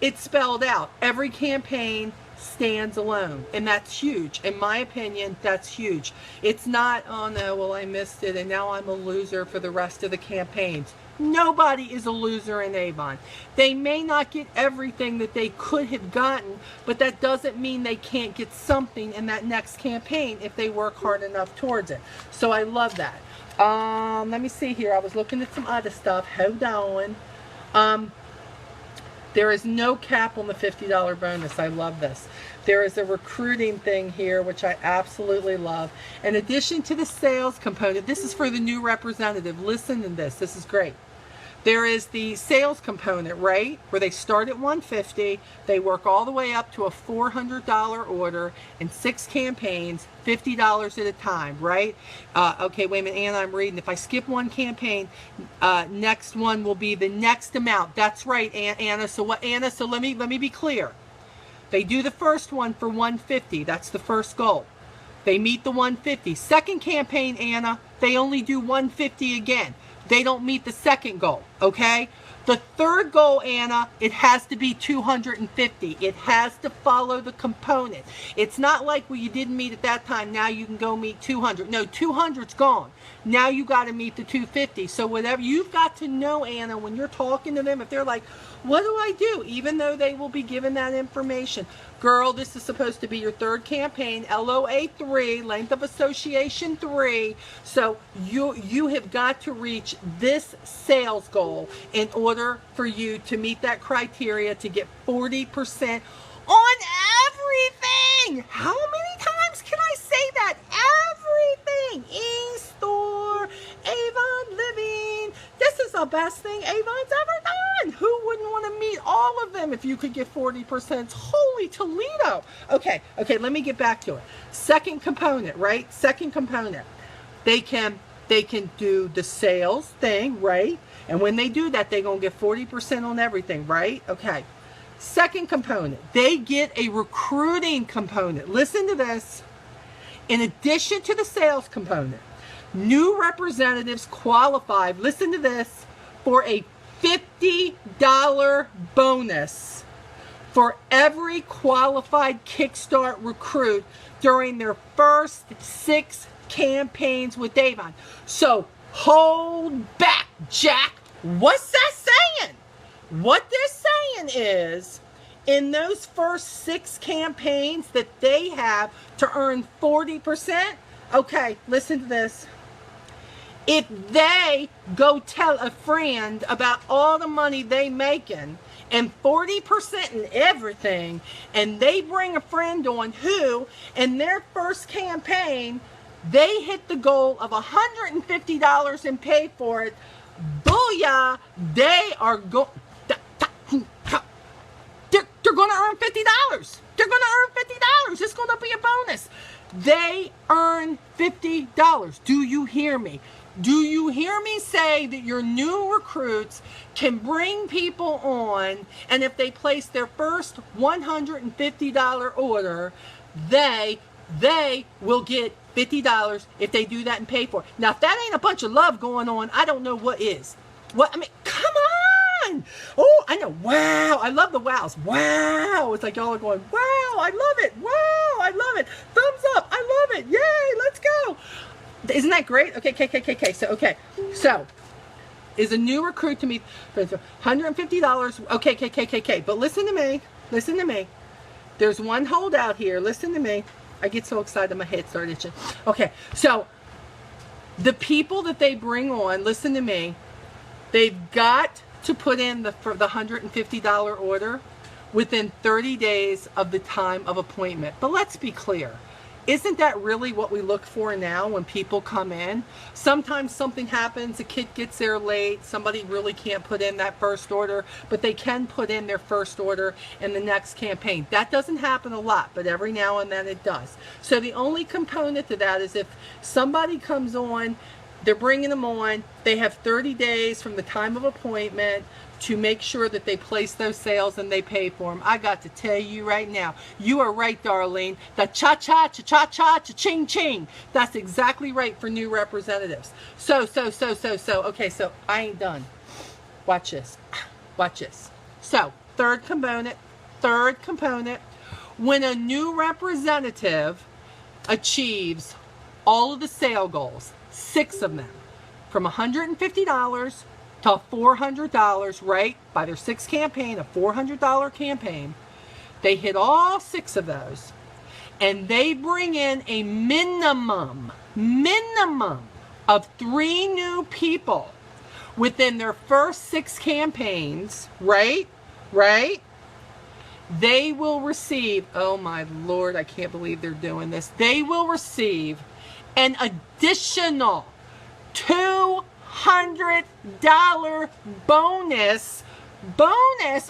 it's spelled out. Every campaign stands alone, and that's huge. In my opinion, that's huge. It's not, oh no, well, I missed it and now I'm a loser for the rest of the campaigns. Nobody is a loser in Avon. They may not get everything that they could have gotten, but that doesn't mean they can't get something in that next campaign if they work hard enough towards it. So I love that. Let me see here. I was looking at some other stuff. Hold on. There is no cap on the $50 bonus. I love this. There is a recruiting thing here, which I absolutely love. In addition to the sales component, this is for the new representative. Listen to this. This is great. There is the sales component, right, where they start at $150, they work all the way up to a $400 order in 6 campaigns, $50 at a time, right? Okay, wait a minute, Anna, I'm reading. If I skip one campaign, next one will be the next amount. That's right, Anna. So what, Anna? So let me be clear. They do the first one for $150. That's the first goal. They meet the $150. Second campaign, Anna, they only do $150 again. They don't meet the second goal, okay? The third goal, Anna, it has to be $250. It has to follow the component. It's not like, well, you didn't meet at that time, now you can go meet $200. No, $200's gone. Now you got to meet the $250. So whatever, you've got to know, Anna, when you're talking to them, if they're like, what do I do? Even though they will be given that information. Girl, this is supposed to be your third campaign, LOA 3, length of association 3. So you have got to reach this sales goal in order for you to meet that criteria to get 40% on everything. How many times can I say that? Everything. E-Store, Avon Living. This is the best thing Avon's ever done. Who wouldn't want to meet all of them if you could get 40%? Holy Toledo. Okay, let me get back to it. Second component, right? Second component. They can do the sales thing, right? And when they do that, they're going to get 40% on everything, right? Okay. Second component, they get a recruiting component. Listen to this. In addition to the sales component, new representatives qualified, listen to this, for a $50 bonus for every qualified Kickstart recruit during their first 6 campaigns with Avon. So hold back, Jack. What's that saying? What they're saying is, in those first 6 campaigns that they have to earn 40%, okay, listen to this. If they go tell a friend about all the money they making and 40% in everything, and they bring a friend on who, in their first campaign, they hit the goal of $150 and pay for it, booyah, they are going... They're going to earn $50. They're going to earn $50. It's going to be a bonus. They earn $50. Do you hear me? Do you hear me say that your new recruits can bring people on, and if they place their first $150 order, they will get $50 if they do that and pay for it. Now, if that ain't a bunch of love going on, I don't know what is. What, I mean, come on. Oh, I know. Wow. I love the wows. Wow. It's like y'all are going, wow, I love it. Wow, I love it. Thumbs up. I love it. Yay, let's go. Isn't that great? Okay. So, is a new recruit to me $150. Okay. But listen to me. There's one holdout here. Listen to me. I get so excited my head started itching. Okay, so the people that they bring on, listen to me, they've got to put in the $150 order within 30 days of the time of appointment. But let's be clear. Isn't that really what we look for now when people come in? Sometimes something happens, a kid gets there late, somebody really can't put in that first order, but they can put in their first order in the next campaign. That doesn't happen a lot, but every now and then it does. So the only component to that is if somebody comes on, they're bringing them on, they have 30 days from the time of appointment to make sure that they place those sales and they pay for them. I got to tell you right now, you are right, Darlene. The cha-cha, cha-cha-cha, cha-ching-ching. That's exactly right for new representatives. So. Okay, so I ain't done. Watch this. So, third component. When a new representative achieves all of the sale goals, 6 of them, from $150 to $400, right? By their 6th campaign, a $400 campaign, they hit all 6 of those, and they bring in a minimum of 3 new people within their first 6 campaigns, right? They will receive, oh my Lord, I can't believe they're doing this. They will receive an additional $200 bonus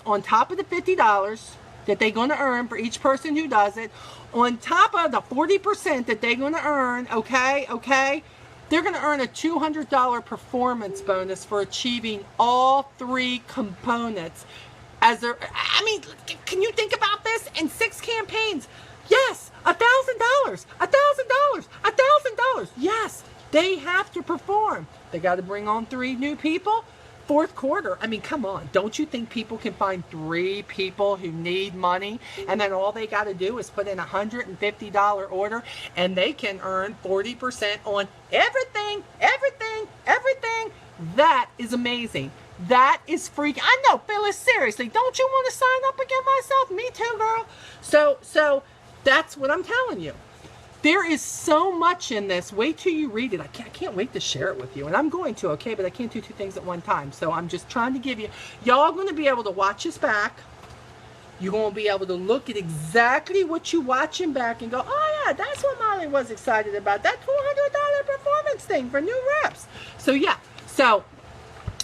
on top of the $50 that they're going to earn for each person who does it, on top of the 40% that they're going to earn, okay? They're going to earn a $200 performance bonus for achieving all 3 components. I mean, can you think about this? In 6 campaigns, yes, $1,000. Yes, they have to perform. They got to bring on 3 new people. 4th quarter, I mean, come on. Don't you think people can find 3 people who need money, and then all they got to do is put in a $150 order, and they can earn 40% on everything. That is amazing. That is freaking. I know, Phyllis, seriously, don't you want to sign up again myself? Me too, girl. So that's what I'm telling you. There is so much in this. Wait till you read it. I can't wait to share it with you. And I'm going to, okay? But I can't do 2 things at one time. So I'm just trying to give you. Y'all are going to be able to watch this back. You're going to be able to look at exactly what you're watching back and go, oh, yeah, that's what Molly was excited about. That $200 performance thing for new reps. So, yeah. So,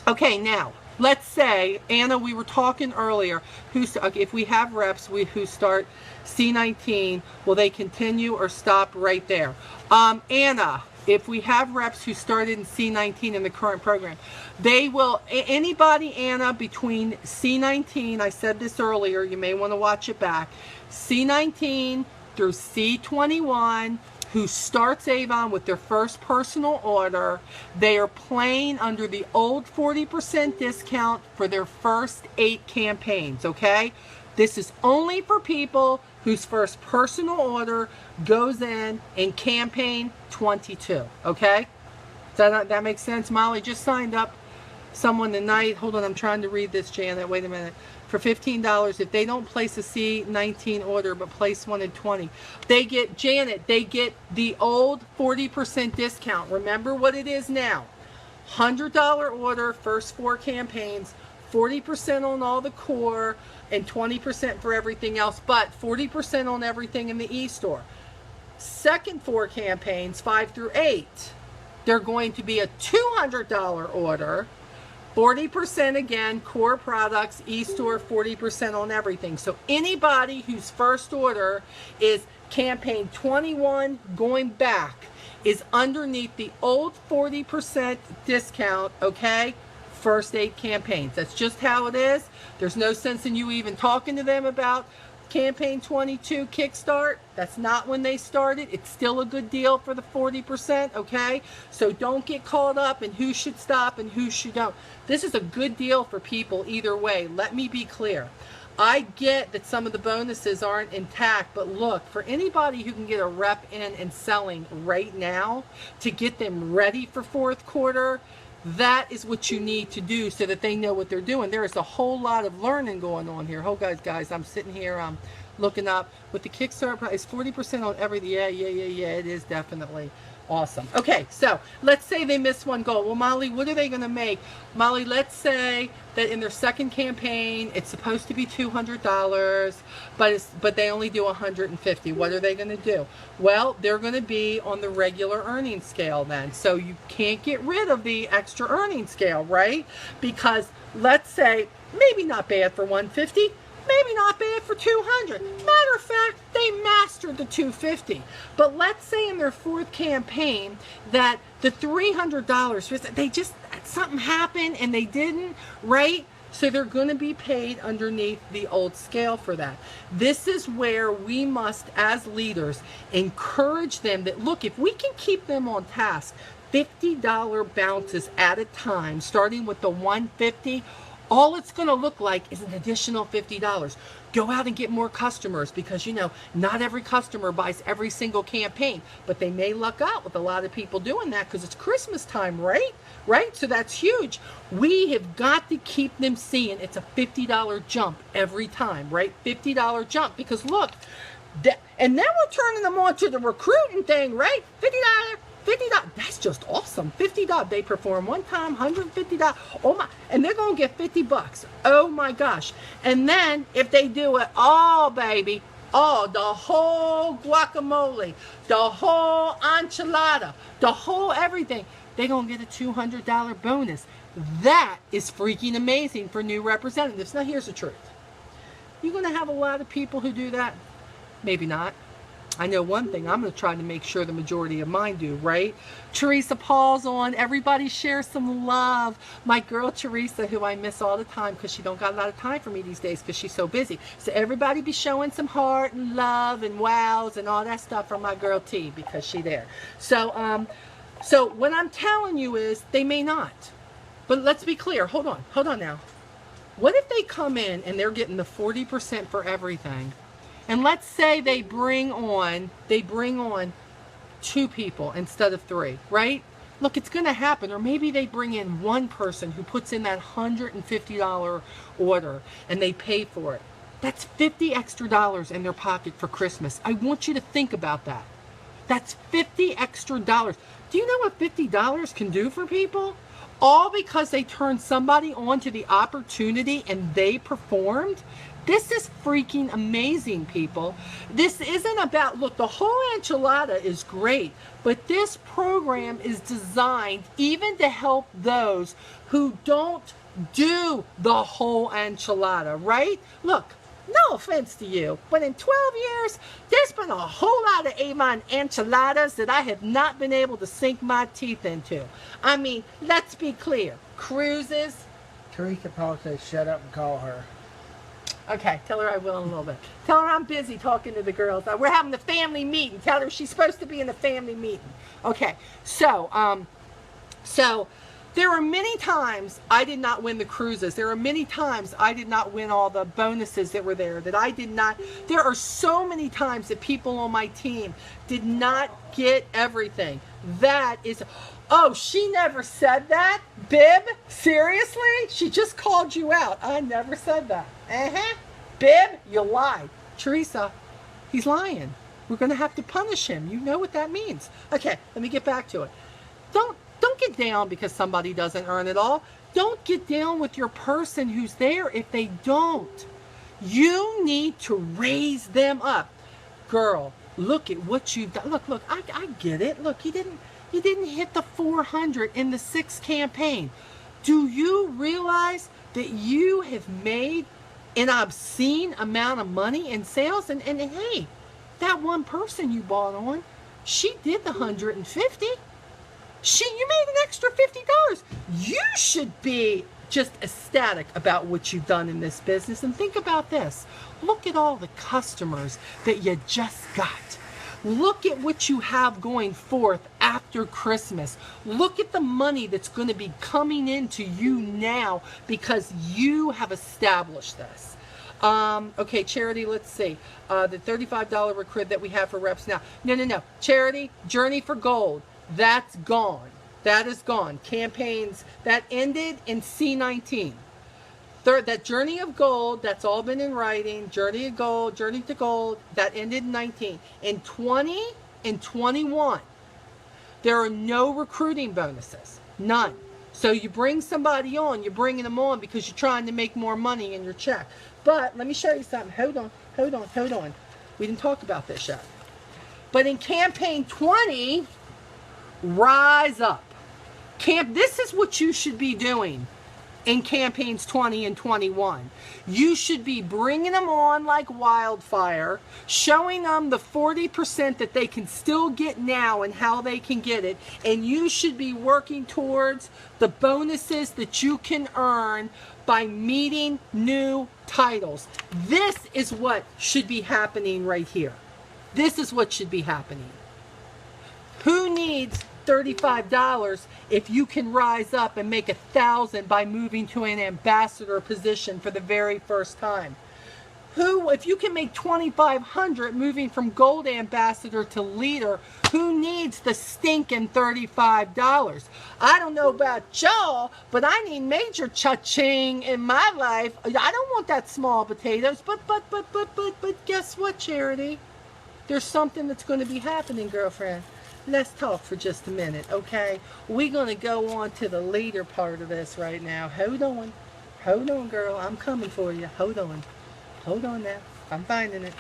okay, now, let's say, Anna, we were talking earlier, if we have reps who start C19, will they continue or stop right there? Anna, if we have reps who started in C19 in the current program, they will, anybody, Anna, between C19, I said this earlier, you may want to watch it back, C19 through C21, who starts Avon with their first personal order, they are playing under the old 40% discount for their first 8 campaigns, okay? This is only for people whose first personal order goes in campaign 22, okay? Does that make sense? Molly just signed up someone tonight. Hold on, I'm trying to read this, Janet. Wait a minute. For $15, if they don't place a C19 order but place one at 20, they get, Janet, they get the old 40% discount. Remember what it is now. $100 order, first 4 campaigns, 40% on all the core, and 20% for everything else, but 40% on everything in the e-store. Second 4 campaigns, 5 through 8, they're going to be a $200 order, 40% again, core products, e-store, 40% on everything. So anybody whose first order is campaign 21 going back is underneath the old 40% discount, okay? First 8 campaigns. That's just how it is. There's no sense in you even talking to them about campaign 22 Kickstart. That's not when they started. It's still a good deal for the 40%, okay? So don't get caught up in who should stop and who should don't. This is a good deal for people either way. Let me be clear. I get that some of the bonuses aren't intact, but look, for anybody who can get a rep in and selling right now to get them ready for fourth quarter, that is what you need to do so that they know what they're doing. There is a whole lot of learning going on here. Oh, guys, I'm sitting here, I'm looking up with the Kickstart price, 40% on everything. Yeah, it is definitely awesome. Okay, so let's say they miss one goal. Well, Molly, what are they going to make? Molly, let's say that in their second campaign, it's supposed to be $200, but they only do $150. What are they going to do? Well, they're going to be on the regular earning scale then. So you can't get rid of the extra earning scale, right? Because let's say, maybe not bad for $150, maybe not bad for $200. Matter of fact, they mastered the $250. But let's say in their fourth campaign that the $300, they just, something happened and they didn't, right? So they're going to be paid underneath the old scale for that. This is where we must, as leaders, encourage them that, look, if we can keep them on task, $50 bounces at a time, starting with the $150, all it's going to look like is an additional $50. Go out and get more customers because, you know, not every customer buys every single campaign, but they may luck out with a lot of people doing that because it's Christmas time, right? Right? So that's huge. We have got to keep them seeing it's a $50 jump every time, right? $50 jump because look, and then we're turning them on to the recruiting thing, right? $50. That's just awesome. $50. They perform one time, $150. Oh my, and they're gonna get $50. Oh my gosh. And then if they do it all, baby, oh, the whole guacamole, the whole enchilada, the whole everything, they're gonna get a $200 bonus. That is freaking amazing for new representatives. Now here's the truth. You're gonna have a lot of people who do that? Maybe not. I know one thing, I'm going to try to make sure the majority of mine do, right? Teresa Paul's on. Everybody share some love. My girl Teresa, who I miss all the time because she don't got a lot of time for me these days because she's so busy. So everybody be showing some heart and love and wows and all that stuff from my girl T because she there. So, so what I'm telling you is they may not. But let's be clear. Hold on now. What if they come in and they're getting the 40% for everything? And let's say they bring on 2 people instead of 3, right? Look, it's going to happen. Or maybe they bring in one person who puts in that $150 order and they pay for it. That's $50 extra in their pocket for Christmas. I want you to think about that. That's $50 extra. Do you know what $50 can do for people? All because they turned somebody on to the opportunity and they performed. This is freaking amazing, people. This isn't about, look, the whole enchilada is great, but this program is designed even to help those who don't do the whole enchilada, right? Look, no offense to you, but in 12 years, there's been a whole lot of Avon enchiladas that I have not been able to sink my teeth into. I mean, let's be clear. Cruises. Teresa Paul says, shut up and call her. Okay, tell her I will in a little bit. Tell her I'm busy talking to the girls. We're having a family meeting. Tell her she's supposed to be in a family meeting. Okay, so there are many times I did not win the cruises. There are many times I did not win all the bonuses that were there, that I did not. There are so many times that people on my team did not get everything. That is, oh, she never said that? Bib? Seriously? She just called you out. I never said that. Bib, you lied. Teresa, he's lying. We're going to have to punish him. You know what that means. Okay, let me get back to it. Don't get down because somebody doesn't earn it all. Don't get down with your person who's there if they don't. You need to raise them up. Girl, look at what you've done. Look, I get it. Look, you didn't hit the 400 in the 6th campaign. Do you realize that you have made an obscene amount of money in sales? And hey, that one person you bought on, she did the 150. You made an extra $50. You should be just ecstatic about what you've done in this business. And think about this. Look at all the customers that you just got. Look at what you have going forth after Christmas. Look at the money that's going to be coming into you now because you have established this. Okay, Charity, let's see. The $35 recruit that we have for reps now. No. Charity, Journey for Gold. That's gone. That is gone. Campaigns, that ended in C19. That Journey of Gold, that's all been in writing. Journey of Gold, Journey to Gold, that ended in 19. In 20 and 21, there are no recruiting bonuses. None. So you bring somebody on, you're bringing them on because you're trying to make more money in your check. But let me show you something. Hold on. We didn't talk about this yet. But in campaign 20, rise up. This is what you should be doing in campaigns 20 and 21. You should be bringing them on like wildfire, showing them the 40% that they can still get now and how they can get it, and you should be working towards the bonuses that you can earn by meeting new titles. This is what should be happening right here. This is what should be happening. Who needs $35 if you can rise up and make 1,000 by moving to an ambassador position for the very first time? If you can make 2,500 moving from gold ambassador to leader, who needs the stinking $35? I don't know about y'all, but I need major cha-ching in my life. I don't want that small potatoes, but guess what, Charity? There's something that's going to be happening, girlfriend. Let's talk for just a minute, okay? We're going to go on to the leader part of this right now. Hold on, girl. I'm coming for you. Hold on now. I'm finding it.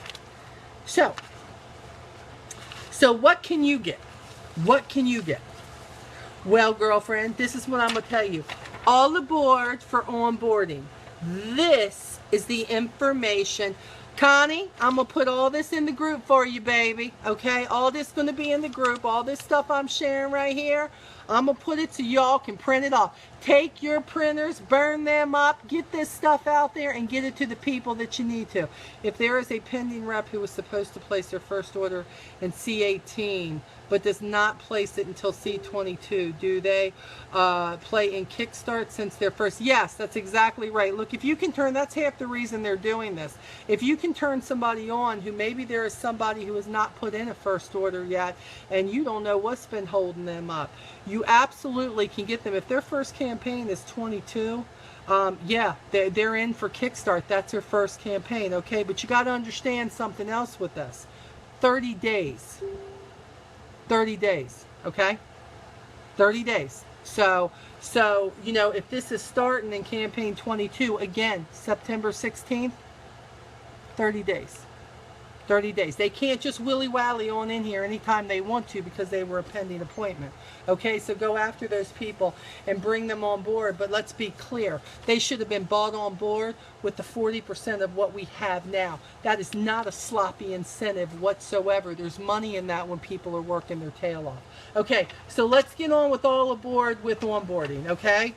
So what can you get? What can you get? Well, girlfriend, this is what I'm going to tell you. All aboard for onboarding. This is the information. Connie, I'm going to put all this in the group for you, baby. Okay? All this going to be in the group. All this stuff I'm sharing right here, I'm going to put it so y'all can print it off. Take your printers, burn them up, get this stuff out there, and get it to the people that you need to. If there is a pending rep who was supposed to place their first order in C18, but does not place it until C22, do they play in Kickstart since they're first? Yes, that's exactly right. Look, if you can turn, that's half the reason they're doing this. If you can turn somebody on who maybe there is somebody who has not put in a first order yet, and you don't know what's been holding them up, you absolutely can get them. If their first campaign is 22, yeah, they're in for Kickstart. That's their first campaign, okay? But you got to understand something else with this. 30 days. 30 days, okay? 30 days. So, you know, if this is starting in campaign 22, again, September 16th, 30 days. 30 days. They can't just willy-wally on in here anytime they want to because they were a pending appointment. Okay, so go after those people and bring them on board. But let's be clear. They should have been bought on board with the 40% of what we have now. That is not a sloppy incentive whatsoever. There's money in that when people are working their tail off. Okay, so let's get on with all aboard with onboarding, okay?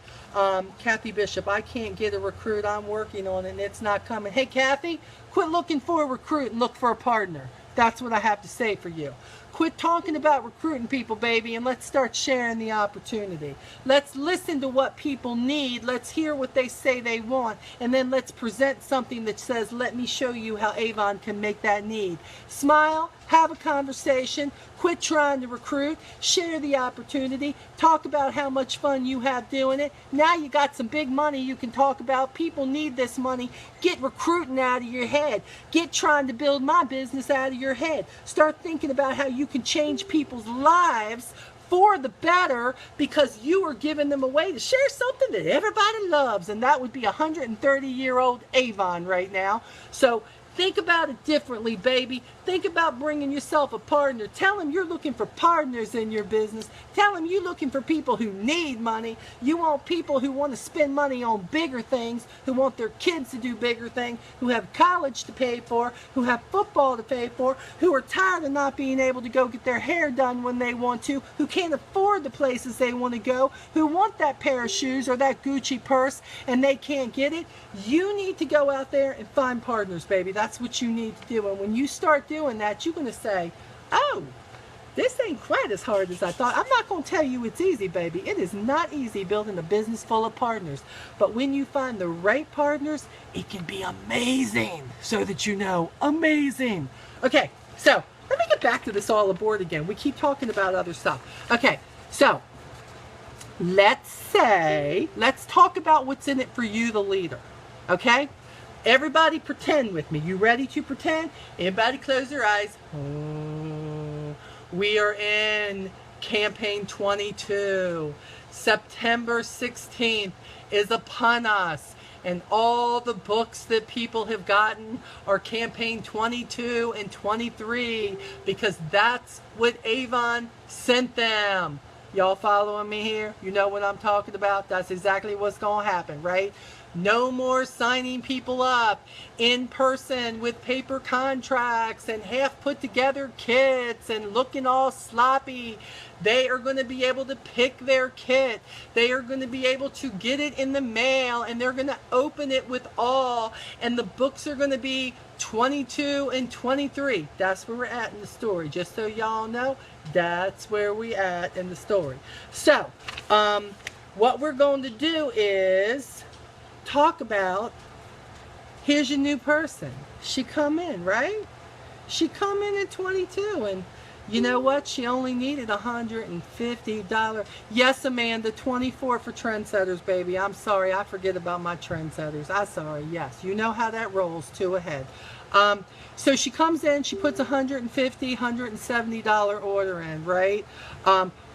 Kathy Bishop, I can't get a recruit. I'm working on it and it's not coming. Hey, Kathy, quit looking for a recruit and look for a partner. That's what I have to say for you. Quit talking about recruiting people, baby, and let's start sharing the opportunity. Let's listen to what people need. Let's hear what they say they want, and then let's present something that says, let me show you how Avon can make that need. Smile, have a conversation, quit trying to recruit, share the opportunity, talk about how much fun you have doing it. Now you got some big money you can talk about. People need this money. Get recruiting out of your head. Get trying to build my business out of your head. Start thinking about how you can change people's lives for the better because you are giving them a way to share something that everybody loves, and that would be 130-year-old Avon right now. So think about it differently, baby. Think about bringing yourself a partner. Tell them you're looking for partners in your business. Tell them you're looking for people who need money. You want people who want to spend money on bigger things, who want their kids to do bigger things, who have college to pay for, who have football to pay for, who are tired of not being able to go get their hair done when they want to, who can't afford the places they want to go, who want that pair of shoes or that Gucci purse and they can't get it. You need to go out there and find partners, baby. That's what you need to do. And when you start doing that, you're going to say, oh, this ain't quite as hard as I thought. I'm not going to tell you it's easy, baby. It is not easy building a business full of partners. But when you find the right partners, it can be amazing. So that you know, amazing. Okay, so let me get back to this all aboard again. We keep talking about other stuff. Okay, so let's talk about what's in it for you, the leader. Okay? Everybody pretend with me. You ready to pretend? Everybody close their eyes. We are in campaign 22. September 16th is upon us. And all the books that people have gotten are campaign 22 and 23 because that's what Avon sent them. Y'all following me here? You know what I'm talking about? That's exactly what's going to happen, right? No more signing people up in person with paper contracts and half put together kits and looking all sloppy. They are going to be able to pick their kit. They are going to be able to get it in the mail and they're going to open it with awe. And the books are going to be 22 and 23. That's where we're at in the story. Just so y'all know, that's where we at in the story. So, what we're going to do is talk about, here's your new person. She come in, right? She come in at 22 and you know what? She only needed $150. Yes, Amanda, 24 for trendsetters, baby. I'm sorry, I forget about my trendsetters. I'm sorry, yes. You know how that rolls, two ahead. So she comes in, she puts $150, $170 order in, right?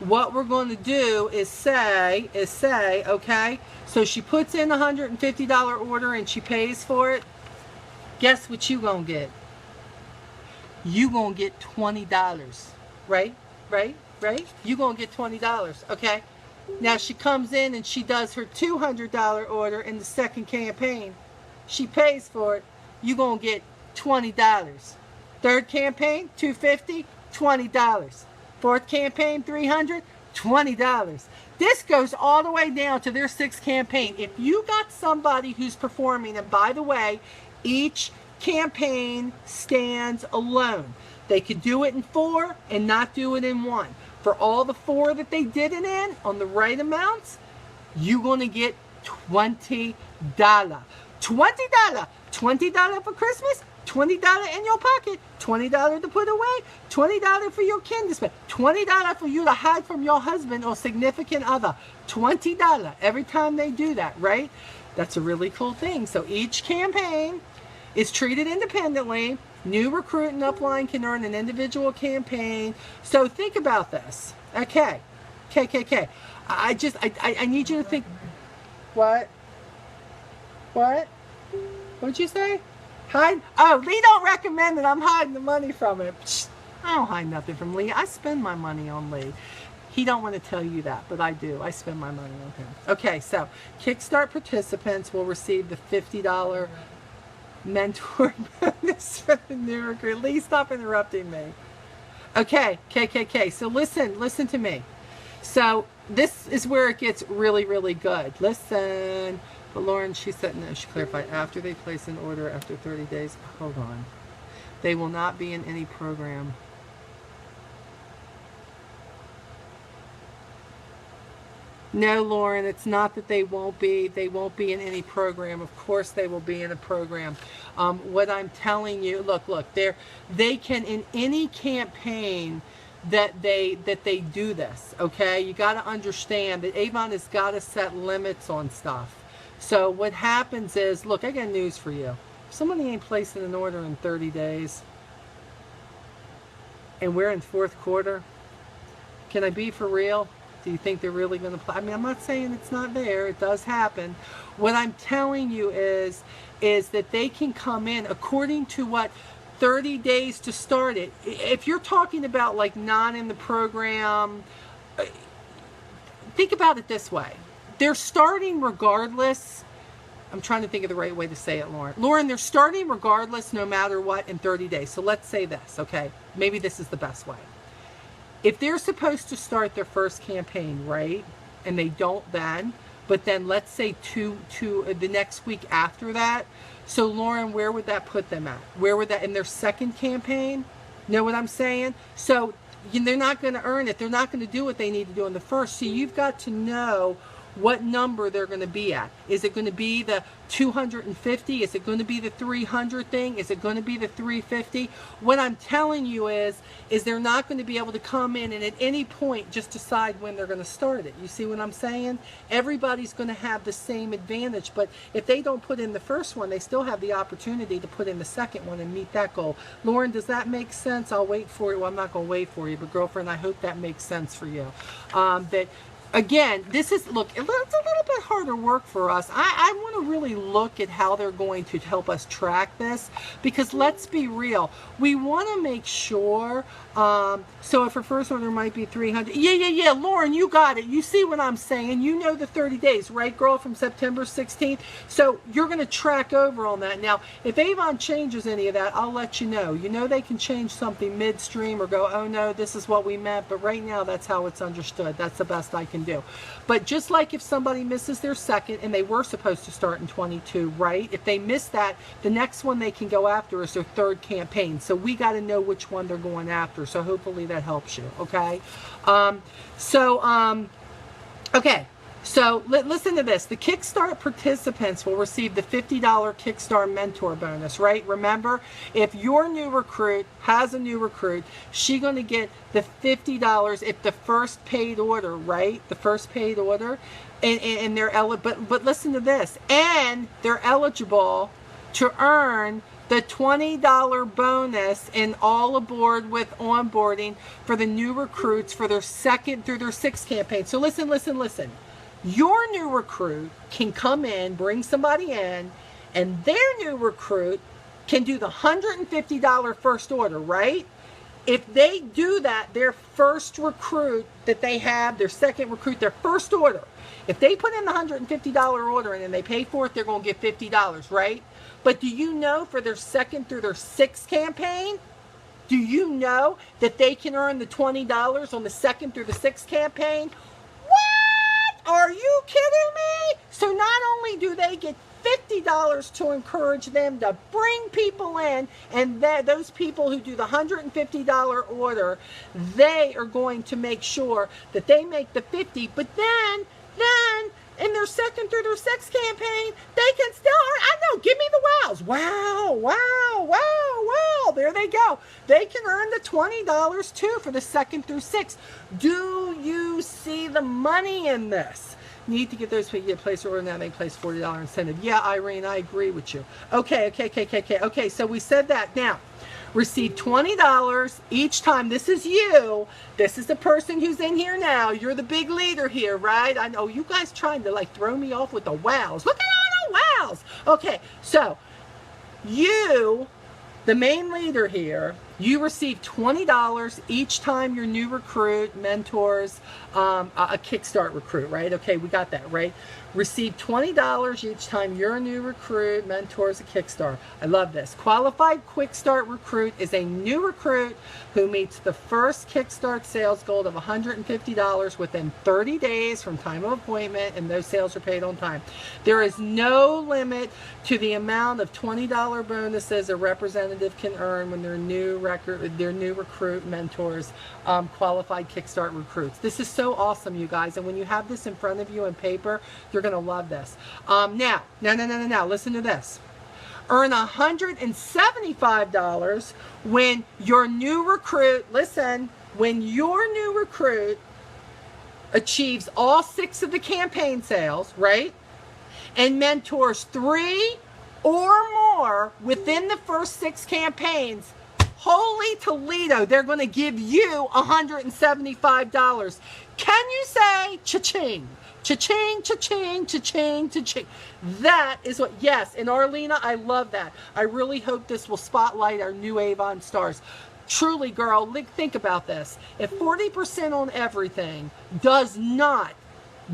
What we're going to do is say, okay, so she puts in a $150 order and she pays for it. Guess what you gonna get? You gonna get $20, right? You gonna get $20, okay? Now she comes in and she does her $200 order in the second campaign. She pays for it. You gonna get $20. Third campaign, $250, $20. Fourth campaign, $300, $20. This goes all the way down to their sixth campaign. If you got somebody who's performing, and by the way, each campaign stands alone. They could do it in 4 and not do it in 1. For all the 4 that they did it in, on the right amounts, you're going to get $20. $20. $20 for Christmas, $20 in your pocket, $20 to put away, $20 for your kid to spend, $20 for you to hide from your husband or significant other, $20 every time they do that, right? That's a really cool thing. So each campaign is treated independently. New recruit and upline can earn an individual campaign. So think about this. Okay. I need you to think. What? What'd you say? Hide? Oh, Lee don't recommend that I'm hiding the money from it. Psst, I don't hide nothing from Lee. I spend my money on Lee. He don't want to tell you that, but I do. I spend my money on him. Okay, so Kickstart participants will receive the $50 mentor bonus for the new recruit. Lee, stop interrupting me. Okay, KKK. So listen to me. So this is where it gets really, really good. Listen. But Lauren, she said, no, she clarified, after they place an order after 30 days, hold on. They will not be in any program. No, Lauren, it's not that they won't be. They won't be in any program. Of course they will be in a program. What I'm telling you, look, they can, in any campaign that they do this, okay? You got to understand that Avon has got to set limits on stuff. So what happens is, look, I got news for you. If somebody ain't placing an order in 30 days, and we're in fourth quarter, can I be for real? Do you think they're really going to play? I mean, I'm not saying it's not there. It does happen. What I'm telling you is that they can come in according to what 30 days to start it. If you're talking about like not in the program, think about it this way. They're starting regardless. I'm trying to think of the right way to say it, Lauren. Lauren, they're starting regardless no matter what in 30 days. So let's say this, okay? Maybe this is the best way. If they're supposed to start their first campaign, right, and they don't then, but then let's say the next week after that, so Lauren, where would that put them at? Where would that, in their second campaign? Know what I'm saying? So they're not going to earn it. They're not going to do what they need to do in the first. So you've got to know what number they're going to be at. Is it going to be the 250? Is it going to be the 300 thing? Is it going to be the 350? What I'm telling you is they're not going to be able to come in and at any point just decide when they're going to start it. You see what I'm saying? Everybody's going to have the same advantage, but if they don't put in the first one, they still have the opportunity to put in the second one and meet that goal. Lauren, does that make sense? I'll wait for you. Well, I'm not going to wait for you, but girlfriend, I hope that makes sense for you. Again, this is, look, it's a little bit harder work for us. I want to really look at how they're going to help us track this, because let's be real. We want to make sure, so if her first order might be 300, yeah, Lauren, you got it. You see what I'm saying? You know the 30 days, right, girl, from September 16th? So you're going to track over on that. Now, if Avon changes any of that, I'll let you know. You know they can change something midstream or go, oh no, this is what we meant, but right now that's how it's understood. That's the best I can do. But just like if somebody misses their second, and they were supposed to start in 22, right? If they miss that, the next one they can go after is their third campaign. So we got to know which one they're going after. So hopefully that helps you, okay? Okay. So listen to this. The Kickstart participants will receive the $50 Kickstart mentor bonus, right? Remember, if your new recruit has a new recruit, she's going to get the $50 if the first paid order, right? The first paid order. And they're eligible, but listen to this. And they're eligible to earn the $20 bonus in All Aboard with Onboarding for the new recruits for their second through their sixth campaign. So listen. Your new recruit can come in, bring somebody in, and their new recruit can do the $150 first order, right? If they do that, their first recruit that they have, their second recruit, their first order, if they put in the $150 order and then they pay for it, they're going to get $50, right? But do you know for their second through their sixth campaign, do you know that they can earn the $20 on the second through the sixth campaign? Are you kidding me? So not only do they get $50 to encourage them to bring people in, and those people who do the $150 order, they are going to make sure that they make the 50, but then in their second through their sixth campaign, they can still earn, I know, give me the wows. Wow. There they go. They can earn the $20 too for the second through sixth. Do you see the money in this? Need to get those people get place order now, they place $40 incentive. Yeah, Irene, I agree with you. Okay, so we said that. Now, receive $20 each time. This is you. This is the person who's in here now. You're the big leader here, right? I know you guys trying to like throw me off with the wows. Look at all the wows. Okay, so you, the main leader here, You receive $20 each time your new recruit mentors a Kickstart recruit, right? Okay, we got that, right? Receive $20 each time your new recruit mentors a Kickstart. I love this. Qualified Kickstart recruit is a new recruit who meets the first Kickstart sales goal of $150 within 30 days from time of appointment, and those sales are paid on time. There is no limit to the amount of $20 bonuses a representative can earn when their new recruit mentors qualified Kickstart recruits. This is so awesome, you guys, and when you have this in front of you in paper, you're going to love this. Now, listen to this. Earn $175 when your new recruit, listen, when your new recruit achieves all 6 of the campaign sales, right? And mentors 3 or more within the first 6 campaigns. Holy Toledo, they're going to give you $175. Can you say cha-ching? Cha-ching, cha-ching, cha-ching, cha-ching. That is what, yes, and Arlena, I love that. I really hope this will spotlight our new Avon stars. Truly, girl, think about this. If 40% on everything does not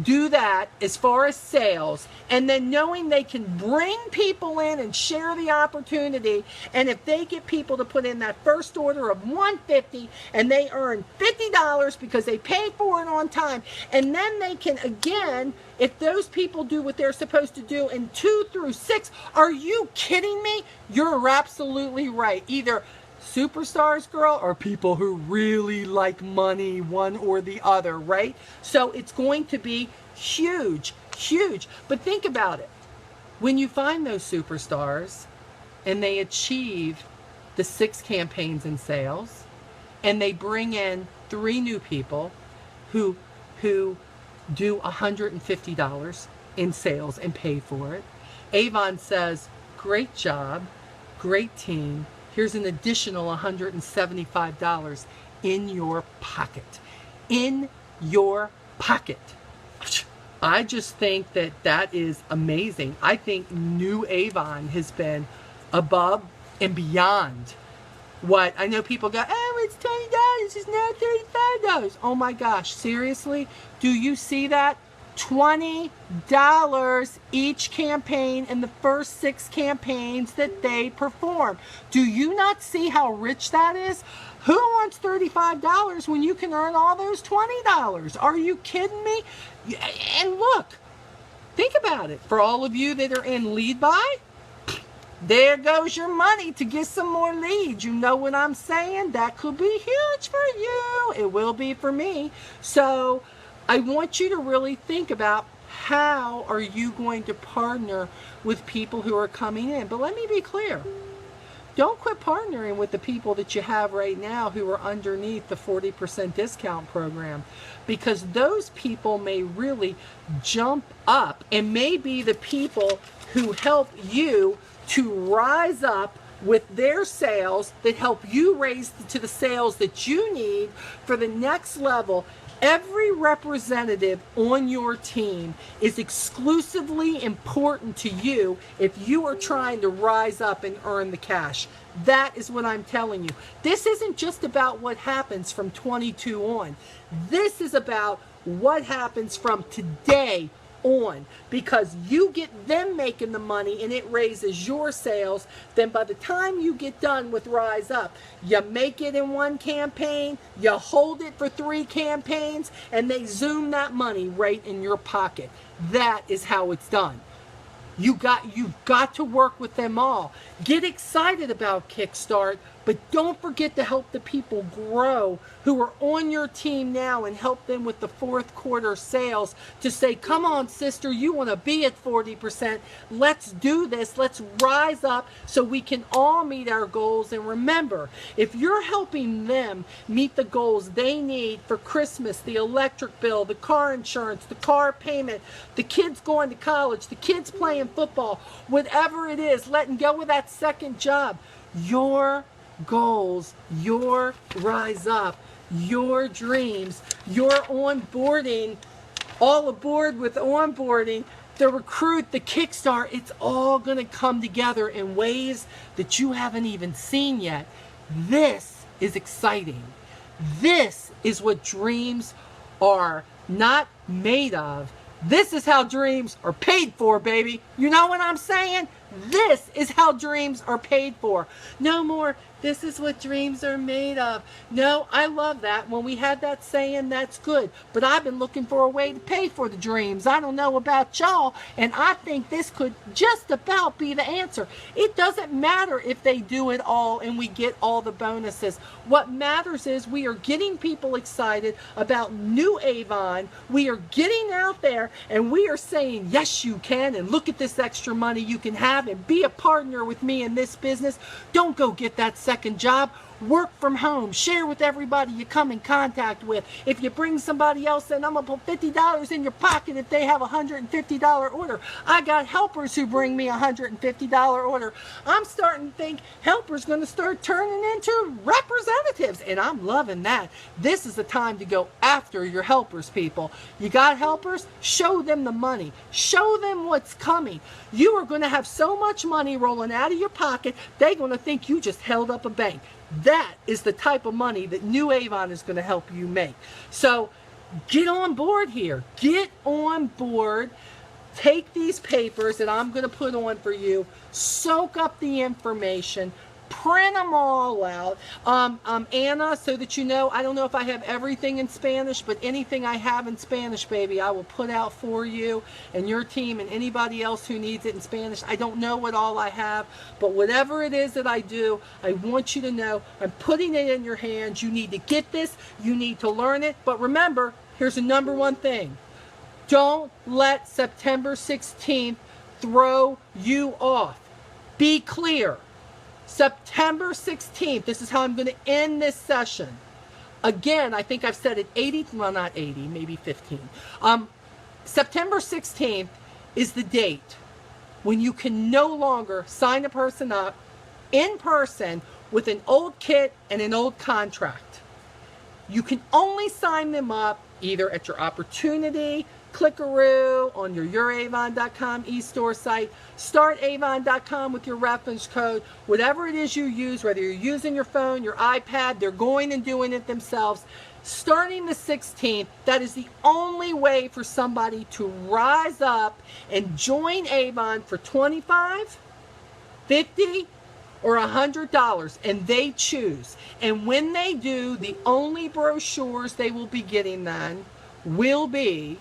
do that as far as sales, and then knowing they can bring people in and share the opportunity, and if they get people to put in that first order of $150 and they earn $50 because they paid for it on time, and then they can, again, if those people do what they're supposed to do in 2 through 6, are you kidding me? You're absolutely right. Either superstars, girl, or people who really like money, one or the other, right? So it's going to be huge, huge. But think about it. When you find those superstars and they achieve the 6 campaigns in sales, and they bring in 3 new people who do $150 in sales and pay for it, Avon says, great job, great team. Here's an additional $175 in your pocket. In your pocket. I just think that that is amazing. I think new Avon has been above and beyond what I know people go, oh, it's $20, it's now $35. Oh my gosh, seriously? Do you see that? $20 each campaign in the first 6 campaigns that they perform. Do you not see how rich that is? Who wants $35 when you can earn all those $20? Are you kidding me? And look, think about it. For all of you that are in lead buy, there goes your money to get some more leads. You know what I'm saying? That could be huge for you. It will be for me. So I want you to really think about how are you going to partner with people who are coming in. But let me be clear. Don't quit partnering with the people that you have right now who are underneath the 40% discount program, because those people may really jump up and may be the people who help you to rise up with their sales, that help you raise to the sales that you need for the next level. Every representative on your team is exclusively important to you if you are trying to rise up and earn the cash. That is what I'm telling you. This isn't just about what happens from 22 on. This is about what happens from today on, because you get them making the money and it raises your sales. Then by the time you get done with Rise Up, you make it in 1 campaign, you hold it for 3 campaigns, and they zoom that money right in your pocket. That is how it's done. You've got to work with them all. Get excited about Kickstart, but don't forget to help the people grow who are on your team now, and help them with the 4th quarter sales to say, come on, sister, you want to be at 40%. Let's do this. Let's rise up so we can all meet our goals. And remember, if you're helping them meet the goals they need for Christmas, the electric bill, the car insurance, the car payment, the kids going to college, the kids playing football, whatever it is, letting go of that second job, your goals, your rise up, your dreams, your onboarding, all aboard with onboarding, the recruit, the Kickstart, it's all going to come together in ways that you haven't even seen yet. This is exciting. This is what dreams are not made of. This is how dreams are paid for, baby. You know what I'm saying? This is how dreams are paid for. No more, this is what dreams are made of. No, I love that. When we had that saying, that's good. But I've been looking for a way to pay for the dreams. I don't know about y'all, and I think this could just about be the answer. It doesn't matter if they do it all and we get all the bonuses. What matters is we are getting people excited about new Avon. We are getting out there and we are saying, yes, you can, and look at this extra money you can have and be a partner with me in this business. Don't go get that second job. Work from home. Share with everybody you come in contact with. If you bring somebody else in, I'm going to put $50 in your pocket if they have a $150 order. I got helpers who bring me a $150 order. I'm starting to think helpers going to start turning into representatives, and I'm loving that. This is the time to go after your helpers, people. You got helpers? Show them the money. Show them what's coming. You are going to have so much money rolling out of your pocket, they're going to think you just held up a bank. That is the type of money that New Avon is going to help you make. So get on board here. Get on board. Take these papers that I'm going to put on for you. Soak up the information. Print them all out. Anna, so that you know, I don't know if I have everything in Spanish, but anything I have in Spanish, baby, I will put out for you and your team and anybody else who needs it in Spanish. I don't know what all I have, but whatever it is that I do, I want you to know I'm putting it in your hands. You need to get this. You need to learn it. But remember, here's the number one thing. Don't let September 16th throw you off. Be clear. September 16th, this is how I'm going to end this session. Again, I think I've said it 80, well not 80, maybe 15. September 16th is the date when you can no longer sign a person up in person with an old kit and an old contract. You can only sign them up either at your Opportunity, Clickaroo, on your youravon.com e-store site, startavon.com with your reference code, whatever it is you use, whether you're using your phone, your iPad, they're going and doing it themselves. Starting the 16th, that is the only way for somebody to rise up and join Avon for $25, $50, or $100, and they choose. And when they do, the only brochures they will be getting then will be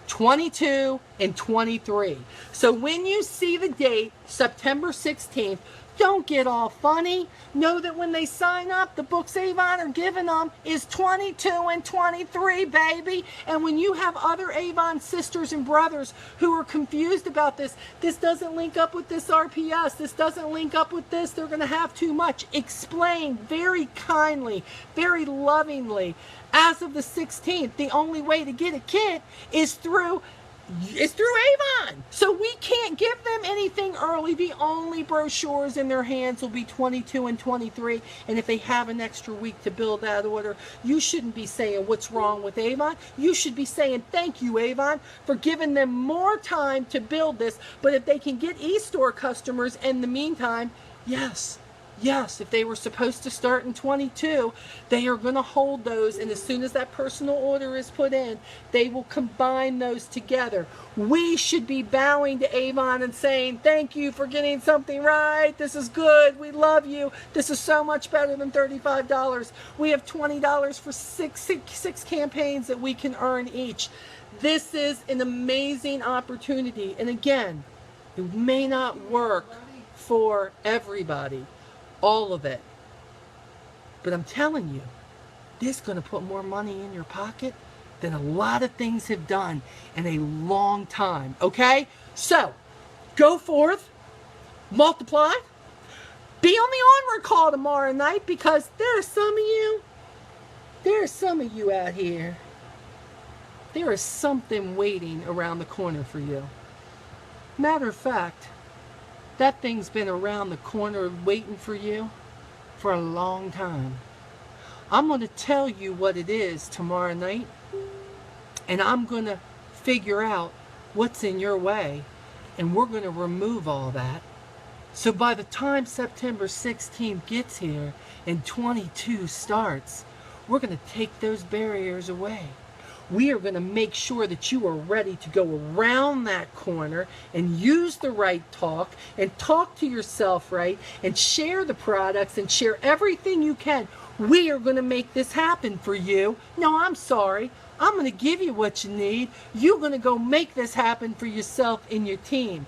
22 and 23. So when you see the date, September 16th, don't get all funny. Know that when they sign up, the books Avon are giving them is 22 and 23, baby. And when you have other Avon sisters and brothers who are confused about this doesn't link up with this RPS, this doesn't link up with this, they're going to have too much. Explain very kindly, very lovingly. As of the 16th, the only way to get a kit is through Avon. So we can't give them anything early. The only brochures in their hands will be 22 and 23. And if they have an extra week to build that order, you shouldn't be saying what's wrong with Avon. You should be saying thank you, Avon, for giving them more time to build this. But if they can get e-store customers in the meantime, yes, if they were supposed to start in 22, they are going to hold those, and as soon as that personal order is put in, they will combine those together. We should be bowing to Avon and saying, thank you for getting something right. This is good. We love you. This is so much better than $35. We have $20 for six campaigns that we can earn each. This is an amazing opportunity. And again, it may not work for everybody. All of it. But I'm telling you, this is going to put more money in your pocket than a lot of things have done in a long time. Okay? So, go forth, multiply, be on the onward call tomorrow night, because there are some of you out here, there is something waiting around the corner for you. Matter of fact, that thing's been around the corner waiting for you for a long time. I'm going to tell you what it is tomorrow night, and I'm going to figure out what's in your way, and we're going to remove all that, So by the time September 16th gets here and 22 starts, we're going to take those barriers away. We are going to make sure that you are ready to go around that corner and use the right talk and talk to yourself right and share the products and share everything you can. We are going to make this happen for you. No, I'm sorry. I'm going to give you what you need. You're going to go make this happen for yourself and your team.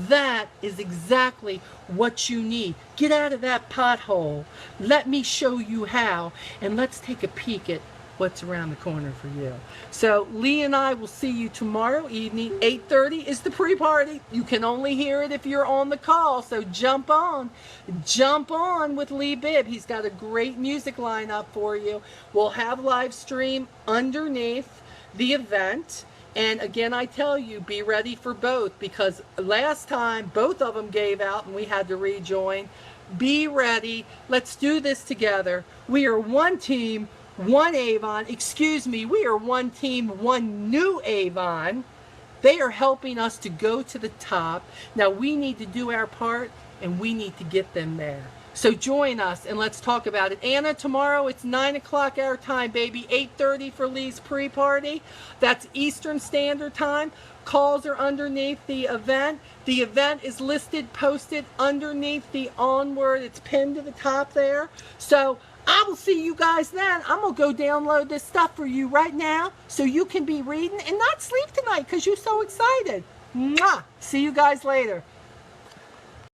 That is exactly what you need. Get out of that pothole. Let me show you how, and let's take a peek at what's around the corner for you. So Lee and I will see you tomorrow evening. 8:30 is the pre-party. You can only hear it if you're on the call, so jump on with Lee Bibb. He's got a great music lineup for you. We'll have live stream underneath the event. And again, I tell you, be ready for both, because last time both of them gave out and we had to rejoin. Be ready. Let's do this together. We are one team, one Avon. Excuse me, we are one team, one new Avon. They are helping us to go to the top. Now we need to do our part, and we need to get them there. So join us and let's talk about it. Anna, tomorrow it's 9 o'clock our time, baby. 8:30 for Lee's pre-party. That's Eastern Standard Time. Calls are underneath the event. The event is listed, posted underneath the onward. It's pinned to the top there. So I will see you guys then. I'm going to go download this stuff for you right now so you can be reading and not sleep tonight because you're so excited. Mwah! See you guys later.